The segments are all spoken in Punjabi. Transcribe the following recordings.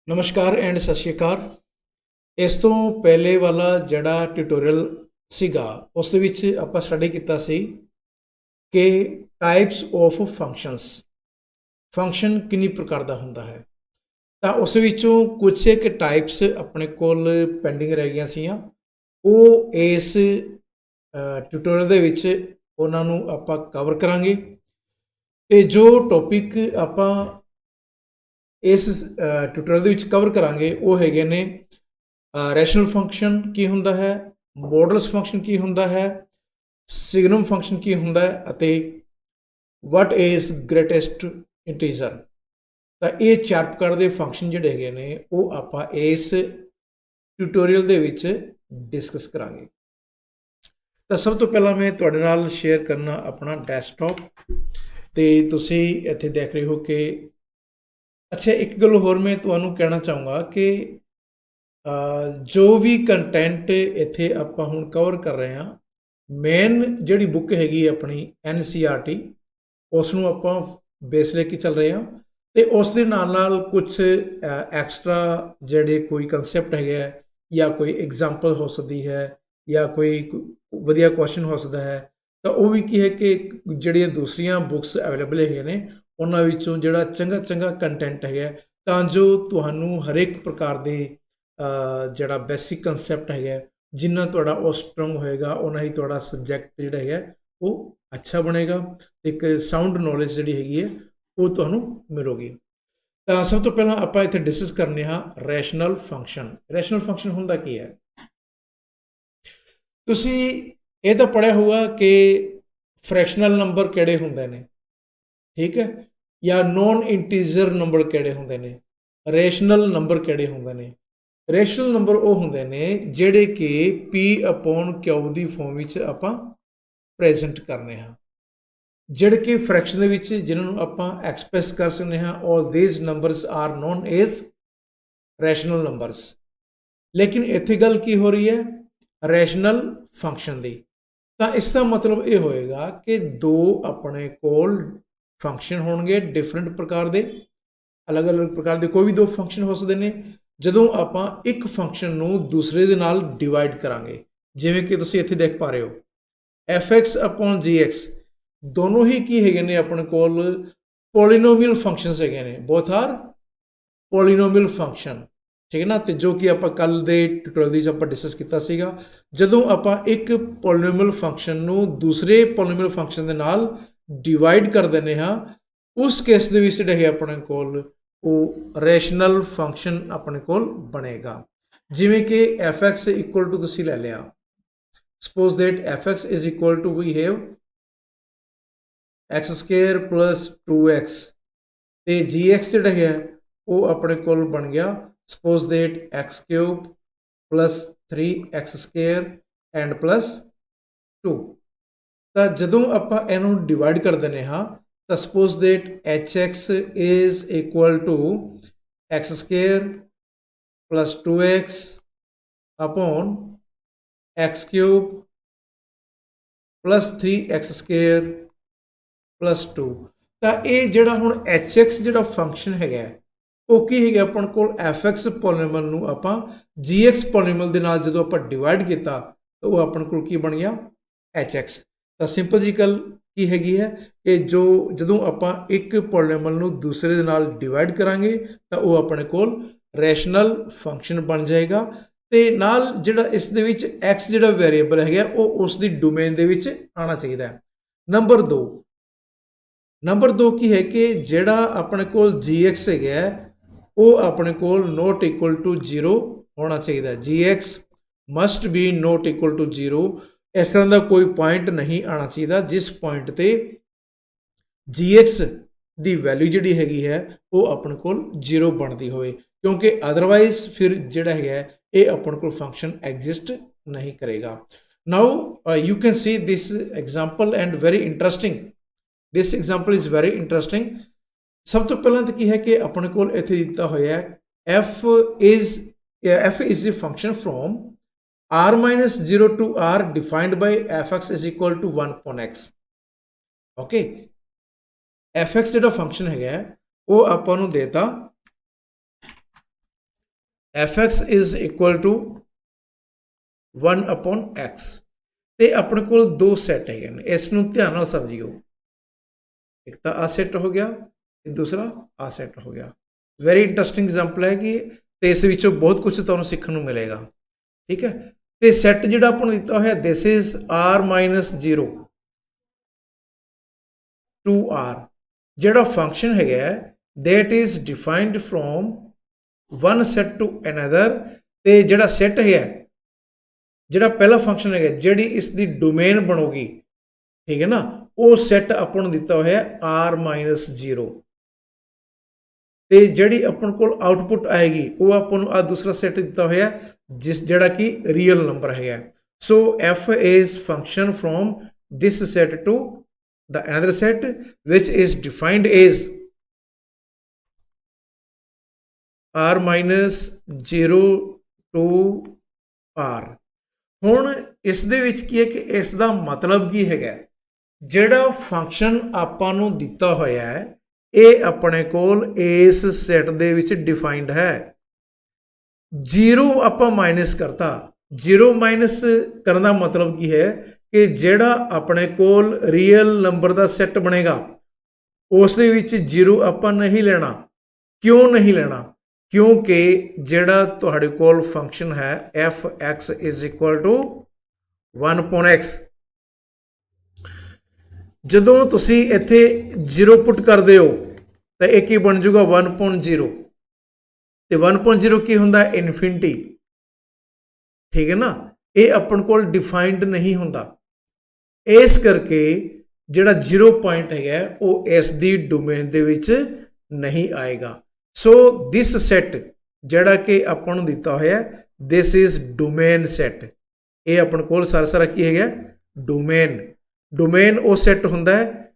ਨਮਸਕਾਰ ਐਂਡ ਸਤਿ ਸ਼੍ਰੀ ਅਕਾਲ। ਇਸ ਤੋਂ ਪਹਿਲੇ ਵਾਲਾ ਜਿਹੜਾ ਟਿਊਟੋਰੀਅਲ ਸੀਗਾ ਉਸ ਦੇ ਵਿੱਚ ਆਪਾਂ ਸਟੱਡੀ ਕੀਤਾ ਸੀ ਕਿ ਟਾਈਪਸ ਆਫ ਫੰਕਸ਼ਨ ਕਿੰਨੀ ਪ੍ਰਕਾਰ ਦਾ ਹੁੰਦਾ ਹੈ। ਤਾਂ ਉਸ ਵਿੱਚੋਂ ਕੁਝ ਇੱਕ ਟਾਈਪਸ ਆਪਣੇ ਕੋਲ ਪੈਂਡਿੰਗ ਰਹਿ ਗਈਆਂ ਸੀਆਂ, ਉਹ ਇਸ ਟਿਊਟੋਰੀਅਲ ਦੇ ਵਿੱਚ ਉਹਨਾਂ ਨੂੰ ਆਪਾਂ ਕਵਰ ਕਰਾਂਗੇ। ਤੇ ਜੋ ਟੌਪਿਕ ਆਪਾਂ ਇਸ ਟਿਊਟੋਰੀਅਲ ਦੇ ਵਿੱਚ ਕਵਰ ਕਰਾਂਗੇ ਉਹ ਹੈਗੇ ਨੇ ਰੈਸ਼ਨਲ ਫੰਕਸ਼ਨ ਕੀ ਹੁੰਦਾ ਹੈ, ਮੋਡਲਸ ਫੰਕਸ਼ਨ ਕੀ ਹੁੰਦਾ ਹੈ, ਸਿਗਨਮ ਫੰਕਸ਼ਨ ਕੀ ਹੁੰਦਾ ਹੈ ਅਤੇ ਵਾਟ ਇਜ਼ ਗ੍ਰੇਟੈਸਟ ਇੰਟੀਜਰ। ਤਾਂ ਇਹ ਚਾਰ ਪ੍ਰਕਾਰ ਦੇ ਫੰਕਸ਼ਨ ਜਿਹੜੇ ਹੈਗੇ ਨੇ ਉਹ ਆਪਾਂ ਇਸ ਟਿਊਟੋਰੀਅਲ ਦੇ ਵਿੱਚ ਡਿਸਕਸ ਕਰਾਂਗੇ। ਤਾਂ ਸਭ ਤੋਂ ਪਹਿਲਾਂ ਮੈਂ ਤੁਹਾਡੇ ਨਾਲ ਸ਼ੇਅਰ ਕਰਨਾ ਆਪਣਾ ਡੈਸਕਟਾਪ, ਤੇ ਤੁਸੀਂ ਇੱਥੇ ਦੇਖ ਰਹੇ ਹੋ ਕਿ ਅੱਛਾ, ਇੱਕ ਗੱਲ ਹੋਰ ਮੈਂ ਤੁਹਾਨੂੰ ਕਹਿਣਾ ਚਾਹੂੰਗਾ ਕਿ ਜੋ ਵੀ ਕੰਟੈਂਟ ਇੱਥੇ ਆਪਾਂ ਹੁਣ ਕਵਰ ਕਰ ਰਹੇ ਹਾਂ, ਮੇਨ ਜਿਹੜੀ ਬੁੱਕ ਹੈਗੀ ਆਪਣੀ NCERT, ਉਸ ਨੂੰ ਆਪਾਂ ਬੇਸ ਲੈ ਕੇ ਚੱਲ ਰਹੇ ਹਾਂ। ਅਤੇ ਉਸ ਦੇ ਨਾਲ ਨਾਲ ਕੁਛ ਐਕਸਟਰਾ ਜਿਹੜੇ ਕੋਈ ਕੰਸੈਪਟ ਹੈਗੇ ਹੈ ਜਾਂ ਕੋਈ ਐਗਜ਼ਾਮਪਲ ਹੋ ਸਕਦੀ ਹੈ ਜਾਂ ਕੋਈ ਵਧੀਆ ਕੁਐਸਚਨ ਹੋ ਸਕਦਾ ਹੈ, ਤਾਂ ਉਹ ਵੀ ਕੀ ਹੈ ਕਿ ਜਿਹੜੀਆਂ ਦੂਸਰੀਆਂ ਬੁੱਕਸ ਅਵੇਲੇਬਲ ਹੈਗੀਆਂ ਨੇ ਉਹਨਾਂ ਵਿੱਚੋਂ ਜਿਹੜਾ ਚੰਗਾ ਕੰਟੈਂਟ ਹੈਗਾ, ਤਾਂ ਜੋ ਤੁਹਾਨੂੰ ਹਰੇਕ ਪ੍ਰਕਾਰ ਦੇ ਜਿਹੜਾ ਬੇਸਿਕ ਕੰਸੈਪਟ ਹੈਗਾ, ਜਿੰਨਾ ਤੁਹਾਡਾ ਉਹ ਸਟਰੋਂਗ ਹੋਏਗਾ ਉਹਨਾਂ ਹੀ ਤੁਹਾਡਾ ਸਬਜੈਕਟ ਜਿਹੜਾ ਹੈਗਾ ਉਹ ਅੱਛਾ ਬਣੇਗਾ। ਇੱਕ ਸਾਊਂਡ ਨੌਲੇਜ ਜਿਹੜੀ ਹੈਗੀ ਹੈ ਉਹ ਤੁਹਾਨੂੰ ਮਿਲੂਗੀ। ਤਾਂ ਸਭ ਤੋਂ ਪਹਿਲਾਂ ਆਪਾਂ ਇੱਥੇ ਡਿਸਕਸ ਕਰਨੇ ਹਾਂ ਰੈਸ਼ਨਲ ਫੰਕਸ਼ਨ। ਰੈਸ਼ਨਲ ਫੰਕਸ਼ਨ ਹੁੰਦਾ ਕੀ ਹੈ? ਤੁਸੀਂ ਇਹ ਤਾਂ ਪੜ੍ਹਿਆ ਹੋਊਗਾ ਕਿ ਫ੍ਰੈਕਸ਼ਨਲ ਨੰਬਰ ਕਿਹੜੇ ਹੁੰਦੇ ਨੇ, ਠੀਕ ਹੈ, ਜਾਂ ਨੋਨ ਇੰਟੀਜਰ ਨੰਬਰ ਕਿਹੜੇ ਹੁੰਦੇ ਨੇ, ਰੇਸ਼ਨਲ ਨੰਬਰ ਕਿਹੜੇ ਹੁੰਦੇ ਨੇ। ਰੇਸ਼ਨਲ ਨੰਬਰ ਉਹ ਹੁੰਦੇ ਨੇ ਜਿਹੜੇ ਕਿ P/Q ਦੀ ਫੋਰਮ ਵਿੱਚ ਆਪਾਂ ਪ੍ਰੈਜ਼ੈਂਟ ਕਰਨੇ ਹਾਂ, ਜਿਹੜੇ ਕਿ ਫ੍ਰੈਕਸ਼ਨ ਦੇ ਵਿੱਚ ਜਿਹਨਾਂ ਨੂੰ ਆਪਾਂ ਐਕਸਪ੍ਰੈਸ ਕਰ ਸਕਦੇ ਹਾਂ। All these numbers are known as rational numbers. ਲੇਕਿਨ ਇੱਥੇ ਗੱਲ ਕੀ ਹੋ ਰਹੀ ਹੈ? ਰੈਸ਼ਨਲ ਫੰਕਸ਼ਨ ਦੀ। ਤਾਂ ਇਸ ਦਾ ਮਤਲਬ ਇਹ ਹੋਏਗਾ ਕਿ ਦੋ ਆਪਣੇ ਕੋਲ ਫੰਕਸ਼ਨ ਹੋਣਗੇ ਡਿਫਰੈਂਟ ਪ੍ਰਕਾਰ ਦੇ, ਅਲੱਗ ਪ੍ਰਕਾਰ ਦੇ ਕੋਈ ਵੀ ਦੋ ਫੰਕਸ਼ਨ ਹੋ ਸਕਦੇ ਨੇ। ਜਦੋਂ ਆਪਾਂ ਇੱਕ ਫੰਕਸ਼ਨ ਨੂੰ ਦੂਸਰੇ ਦੇ ਨਾਲ ਡਿਵਾਈਡ ਕਰਾਂਗੇ, ਜਿਵੇਂ ਕਿ ਤੁਸੀਂ ਇੱਥੇ ਦੇਖ ਪਾ ਰਹੇ ਹੋ fx/gx, ਦੋਨੋਂ ਹੀ ਕੀ ਹੈਗੇ ਨੇ ਆਪਣੇ ਕੋਲ ਪੋਲੀਨੋਮੀਅਲ ਫੰਕਸ਼ਨਸ ਹੈਗੇ ਨੇ, ਬੋਥ ਆਰ ਪੋਲੀਨੋਮੀਅਲ ਫੰਕਸ਼ਨ, ਠੀਕ ਹੈ ਨਾ। ਅਤੇ ਜੋ ਕਿ ਆਪਾਂ ਕੱਲ੍ਹ ਦੇ ਟਿਊਟੋਰੀਅਲ ਵਿੱਚ ਆਪਾਂ ਡਿਸਕਸ ਕੀਤਾ ਸੀਗਾ, ਜਦੋਂ ਆਪਾਂ ਇੱਕ ਪੋਲੀਨੋਮੀਅਲ ਫੰਕਸ਼ਨ ਨੂੰ ਦੂਸਰੇ ਪੋਲੀਨੋਮੀਅਲ ਫੰਕਸ਼ਨ ਦੇ ਨਾਲ ਡਿਵਾਈਡ ਕਰ ਦਿੰਦੇ ਹਾਂ, ਉਸ ਕੇਸ ਦੇ ਵਿੱਚ ਜਿਹੜੇ ਆਪਣੇ ਕੋਲ ਉਹ ਰੈਸ਼ਨਲ ਫੰਕਸ਼ਨ ਆਪਣੇ ਕੋਲ ਬਣੇਗਾ। ਜਿਵੇਂ ਕਿ fx ਇਕੁਅਲ ਟੂ ਤੁਸੀਂ ਲੈ ਲਿਆ, suppose that fx is equal to we have x² + 2x, ਅਤੇ gx ਜਿਹੜਾ ਹੈ ਉਹ ਆਪਣੇ ਕੋਲ ਬਣ ਗਿਆ suppose that x³ + 3x² and +2। ਤਾਂ ਜਦੋਂ ਆਪਾਂ ਇਹਨੂੰ ਡਿਵਾਈਡ ਕਰ ਦਿੰਦੇ ਹਾਂ ਤਾਂ suppose that hx is equal to x² + 2x upon x³ + 3x² + 2। ਤਾਂ ਇਹ ਜਿਹੜਾ ਹੁਣ hx ਜਿਹੜਾ ਫੰਕਸ਼ਨ ਹੈਗਾ ਉਹ ਕੀ ਹੈਗਾ ਆਪਣੇ ਕੋਲ fx ਪੋਲੀਨੋਮੀਅਲ ਨੂੰ ਆਪਾਂ gx ਪੋਲੀਨੋਮੀਅਲ ਦੇ ਨਾਲ ਜਦੋਂ ਆਪਾਂ ਡਿਵਾਈਡ ਕੀਤਾ ਤਾਂ ਉਹ ਆਪਣੇ ਕੋਲ ਕੀ ਬਣ ਗਿਆ? hx। ਤਾਂ ਸਿੰਪਲ ਜੀ ਗੱਲ ਕੀ ਹੈਗੀ ਹੈ ਕਿ ਜਦੋਂ ਆਪਾਂ ਇੱਕ ਪੋਲੀਨੋਮੀਅਲ ਨੂੰ ਦੂਸਰੇ ਦੇ ਨਾਲ ਡਿਵਾਈਡ ਕਰਾਂਗੇ ਤਾਂ ਉਹ ਆਪਣੇ ਕੋਲ ਰੈਸ਼ਨਲ ਫੰਕਸ਼ਨ ਬਣ ਜਾਏਗਾ। ਅਤੇ ਨਾਲ ਜਿਹੜਾ ਇਸ ਦੇ ਵਿੱਚ x ਜਿਹੜਾ ਵੇਰੀਏਬਲ ਹੈਗਾ ਉਹ ਉਸ ਦੀ ਡੋਮੇਨ ਦੇ ਵਿੱਚ ਆਉਣਾ ਚਾਹੀਦਾ ਹੈ। ਨੰਬਰ 2 ਕੀ ਹੈ ਕਿ ਜਿਹੜਾ ਆਪਣੇ ਕੋਲ gx ਹੈਗਾ ਉਹ ਆਪਣੇ ਕੋਲ ਨੋਟ ਇਕੁਅਲ ਟੂ 0 ਹੋਣਾ ਚਾਹੀਦਾ। gx must be not equal to 0। ਇਸ ਤਰ੍ਹਾਂ ਦਾ ਕੋਈ ਪੁਆਇੰਟ ਨਹੀਂ ਆਉਣਾ ਚਾਹੀਦਾ ਜਿਸ ਪੁਆਇੰਟ 'ਤੇ gx ਦੀ ਵੈਲਿਊ ਜਿਹੜੀ ਹੈਗੀ ਹੈ ਉਹ ਆਪਣੇ ਕੋਲ 0 ਬਣਦੀ ਹੋਵੇ, ਕਿਉਂਕਿ ਅਦਰਵਾਈਜ਼ ਫਿਰ ਜਿਹੜਾ ਹੈਗਾ ਇਹ ਆਪਣੇ ਕੋਲ ਫੰਕਸ਼ਨ ਐਗਜ਼ਿਸਟ ਨਹੀਂ ਕਰੇਗਾ। Now you can see this example and very interesting. This example is very interesting. ਸਭ ਤੋਂ ਪਹਿਲਾਂ ਤਾਂ ਕੀ ਹੈ ਕਿ ਆਪਣੇ ਕੋਲ ਇੱਥੇ ਦਿੱਤਾ ਹੋਇਆ f is a function from r-0 to r defined by fx is equal to 1/x। Okay, fx ਜਿਹੜਾ ਫੰਕਸ਼ਨ ਹੈਗਾ ਉਹ ਆਪਾਂ ਨੂੰ ਦੇਤਾ fx is equal to 1/x ਤੇ ਆਪਣੇ ਕੋਲ ਦੋ ਸੈੱਟ ਹੈਗੇ ਨੇ। ਇਸ ਨੂੰ ਧਿਆਨ ਨਾਲ ਸਮਝਿਓ, ਇੱਕ ਤਾਂ ਆ ਸੈੱਟ ਹੋ ਗਿਆ ਤੇ ਦੂਸਰਾ ਆ ਸੈੱਟ ਹੋ ਗਿਆ। ਵੈਰੀ ਇੰਟਰਸਟਿੰਗ ਐਗਜ਼ਾਮਪਲ ਹੈ ਕਿ ਤੇ ਇਸ ਵਿੱਚੋਂ ਬਹੁਤ ਕੁਝ ਤੁਹਾਨੂੰ ਸਿੱਖਣ ਨੂੰ ਮਿਲੇਗਾ। ਠੀਕ ਹੈ, ਤੇ ਸੈੱਟ ਜਿਹੜਾ ਆਪਾਂ ਨੂੰ ਦਿੱਤਾ ਹੋਇਆ this is r-0 to r, ਜਿਹੜਾ ਫੰਕਸ਼ਨ ਹੈਗਾ that is defined from one set to another, ਤੇ ਜਿਹੜਾ ਸੈੱਟ ਹੈਗਾ, ਜਿਹੜਾ ਪਹਿਲਾ ਫੰਕਸ਼ਨ ਹੈਗਾ, ਜਿਹੜੀ ਇਸ ਦੀ ਡੋਮੇਨ ਬਣੂਗੀ, ਠੀਕ ਹੈ ਨਾ, ਉਹ ਸੈੱਟ ਆਪਾਂ ਨੂੰ ਦਿੱਤਾ ਹੋਇਆ r-0, ਤੇ ਜਿਹੜੀ ਆਪਾਂ ਕੋਲ ਆਊਟਪੁੱਟ ਆਏਗੀ ਉਹ ਆਪਾਂ ਨੂੰ ਆ ਦੂਸਰਾ ਸੈੱਟ ਦਿੱਤਾ ਹੋਇਆ ਜਿਹੜਾ ਕਿ ਰੀਅਲ ਨੰਬਰ ਹੈਗਾ। ਸੋ f is function from this set to the another set which is defined as r-0 to r। ਹੁਣ ਇਸ ਦੇ ਵਿੱਚ ਕੀ ਹੈ ਕਿ ਇਸ ਦਾ ਮਤਲਬ ਕੀ ਹੈਗਾ, ਜਿਹੜਾ ਫੰਕਸ਼ਨ ਆਪਾਂ ਨੂੰ ਦਿੱਤਾ ਹੋਇਆ ਹੈ ਇਹ ਆਪਣੇ ਕੋਲ ਇਸ ਸੈੱਟ ਦੇ ਵਿੱਚ ਡਿਫਾਈਨਡ ਹੈ। 0 ਆਪਾਂ ਮਾਈਨਸ ਕਰਤਾ, 0 ਮਾਈਨਸ ਕਰਨ ਦਾ ਮਤਲਬ ਕੀ ਹੈ ਕਿ ਜਿਹੜਾ ਆਪਣੇ ਕੋਲ ਰੀਅਲ ਨੰਬਰ ਦਾ ਸੈੱਟ ਬਣੇਗਾ ਉਸ ਦੇ ਵਿੱਚ 0 ਆਪਾਂ ਨਹੀਂ ਲੈਣਾ। ਕਿਉਂ ਨਹੀਂ ਲੈਣਾ? ਕਿਉਂਕਿ ਜਿਹੜਾ ਤੁਹਾਡੇ ਕੋਲ ਫੰਕਸ਼ਨ ਹੈ fx is equal to 1/x, ਜਦੋਂ ਤੁਸੀਂ ਇੱਥੇ 0 ਪੁੱਟ ਕਰਦੇ ਹੋ ਤਾਂ ਇਹ ਕੀ ਬਣ ਜਾਊਗਾ 1/0, ਤੇ 1/0 ਕੀ ਹੁੰਦਾ ਇਨਫਿਨਿਟੀ। ਠੀਕ ਹੈ ਨਾ, ਇਹ ਆਪਣੇ ਕੋਲ ਡਿਫਾਈਨਡ ਨਹੀਂ ਹੁੰਦਾ, ਇਸ ਕਰਕੇ ਜਿਹੜਾ 0 ਪੁਆਇੰਟ ਹੈਗਾ ਉਹ ਇਸ ਦੀ ਡੋਮੇਨ ਦੇ ਵਿੱਚ ਨਹੀਂ ਆਏਗਾ। ਸੋ ਦਿਸ ਸੈੱਟ ਜਿਹੜਾ ਕਿ ਆਪਾਂ ਨੂੰ ਦਿੱਤਾ ਹੋਇਆ ਦਿਸ ਇਜ਼ ਡੋਮੇਨ ਸੈੱਟ, ਇਹ ਆਪਣੇ ਕੋਲ ਸਾਰਾ ਕੀ ਹੈਗਾ ਡੋਮੇਨ। ਡੋਮੇਨ ਉਹ ਸੈੱਟ ਹੁੰਦਾ ਹੈ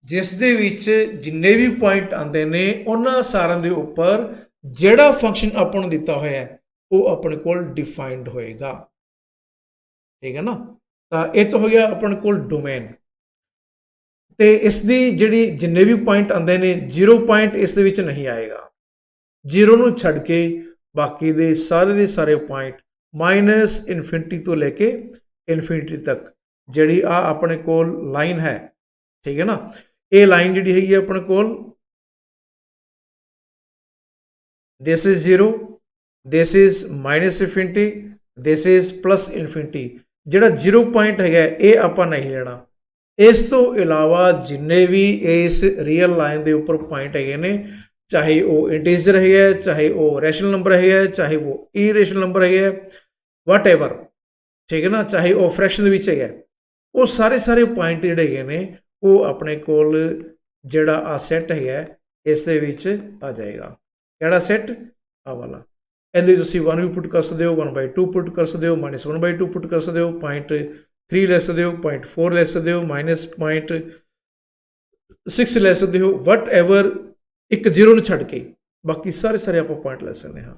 ਜਿਸ ਦੇ ਵਿੱਚ ਜਿੰਨੇ ਵੀ ਪੁਆਇੰਟ ਆਉਂਦੇ ਨੇ ਉਹਨਾਂ ਸਾਰਿਆਂ ਦੇ ਉੱਪਰ ਜਿਹੜਾ ਫੰਕਸ਼ਨ ਆਪਾਂ ਨੂੰ ਦਿੱਤਾ ਹੋਇਆ ਉਹ ਆਪਣੇ ਕੋਲ ਡਿਫਾਈਨਡ ਹੋਏਗਾ। ਠੀਕ ਹੈ ਨਾ, ਤਾਂ ਇਹ ਤਾਂ ਹੋ ਗਿਆ ਆਪਣੇ ਕੋਲ ਡੋਮੇਨ। ਤੇ ਇਸ ਦੀ ਜਿਹੜੀ ਜਿੰਨੇ ਵੀ ਪੁਆਇੰਟ ਆਉਂਦੇ ਨੇ 0 ਪੁਆਇੰਟ ਇਸ ਦੇ ਵਿੱਚ ਨਹੀਂ ਆਏਗਾ। 0 ਨੂੰ ਛੱਡ ਕੇ ਬਾਕੀ ਦੇ ਸਾਰੇ ਪੁਆਇੰਟ ਮਾਈਨਸ ਇਨਫਿਨਿਟੀ ਤੋਂ ਲੈ ਕੇ ਇਨਫਿਨਿਟੀ ਤੱਕ ਜਿਹੜੀ ਆ ਆਪਣੇ ਕੋਲ ਲਾਈਨ ਹੈ, ਠੀਕ ਹੈ ਨਾ, ਇਹ ਲਾਈਨ ਜਿਹੜੀ ਹੈਗੀ ਆਪਣੇ ਕੋਲ this is 0, this is minus infinity, this is plus infinity। ਜਿਹੜਾ 0 ਪੁਆਇੰਟ ਹੈਗਾ ਇਹ ਆਪਾਂ ਨਹੀਂ ਲੈਣਾ। ਇਸ ਤੋਂ ਇਲਾਵਾ ਜਿੰਨੇ ਵੀ ਇਸ ਰੀਅਲ ਲਾਈਨ ਦੇ ਉੱਪਰ ਪੁਆਇੰਟ ਹੈਗੇ ਨੇ, ਚਾਹੇ ਉਹ ਇੰਟੀਜਰ ਹੈਗਾ, ਚਾਹੇ ਉਹ ਰੈਸ਼ਨਲ ਨੰਬਰ ਹੈਗਾ, ਚਾਹੇ ਉਹ ਇਰੈਸ਼ਨਲ ਨੰਬਰ ਹੈਗਾ, ਵਾਟ ਐਵਰ, ਠੀਕ ਹੈ ਨਾ, ਚਾਹੇ ਉਹ ਫਰੈਕਸ਼ਨ ਦੇ ਵਿੱਚ ਹੈਗਾ, ਉਹ ਸਾਰੇ ਪੁਆਇੰਟ ਜਿਹੜੇ ਹੈਗੇ ਨੇ ਉਹ ਆਪਣੇ ਕੋਲ ਜਿਹੜਾ ਆ ਸੈੱਟ ਹੈਗਾ ਇਸ ਦੇ ਵਿੱਚ ਆ ਜਾਏਗਾ। ਕਿਹੜਾ ਸੈੱਟ? ਆ ਵਾਲਾ। ਇਹਦੇ ਵਿੱਚ ਤੁਸੀਂ 1 ਵੀ ਪੁੱਟ ਕਰ ਸਕਦੇ ਹੋ, 1/2 ਪੁੱਟ ਕਰ ਸਕਦੇ ਹੋ, -1/2 ਪੁੱਟ ਕਰ ਸਕਦੇ ਹੋ, 0.3 ਲੈ ਸਕਦੇ ਹੋ, 0.4 ਲੈ ਸਕਦੇ ਹੋ, -0.6 ਲੈ ਸਕਦੇ ਹੋ, ਵਟ ਐਵਰ, ਇੱਕ 0 ਨੂੰ ਛੱਡ ਕੇ ਬਾਕੀ ਸਾਰੇ ਆਪਾਂ ਪੁਆਇੰਟ ਲੈ ਸਕਦੇ ਹਾਂ।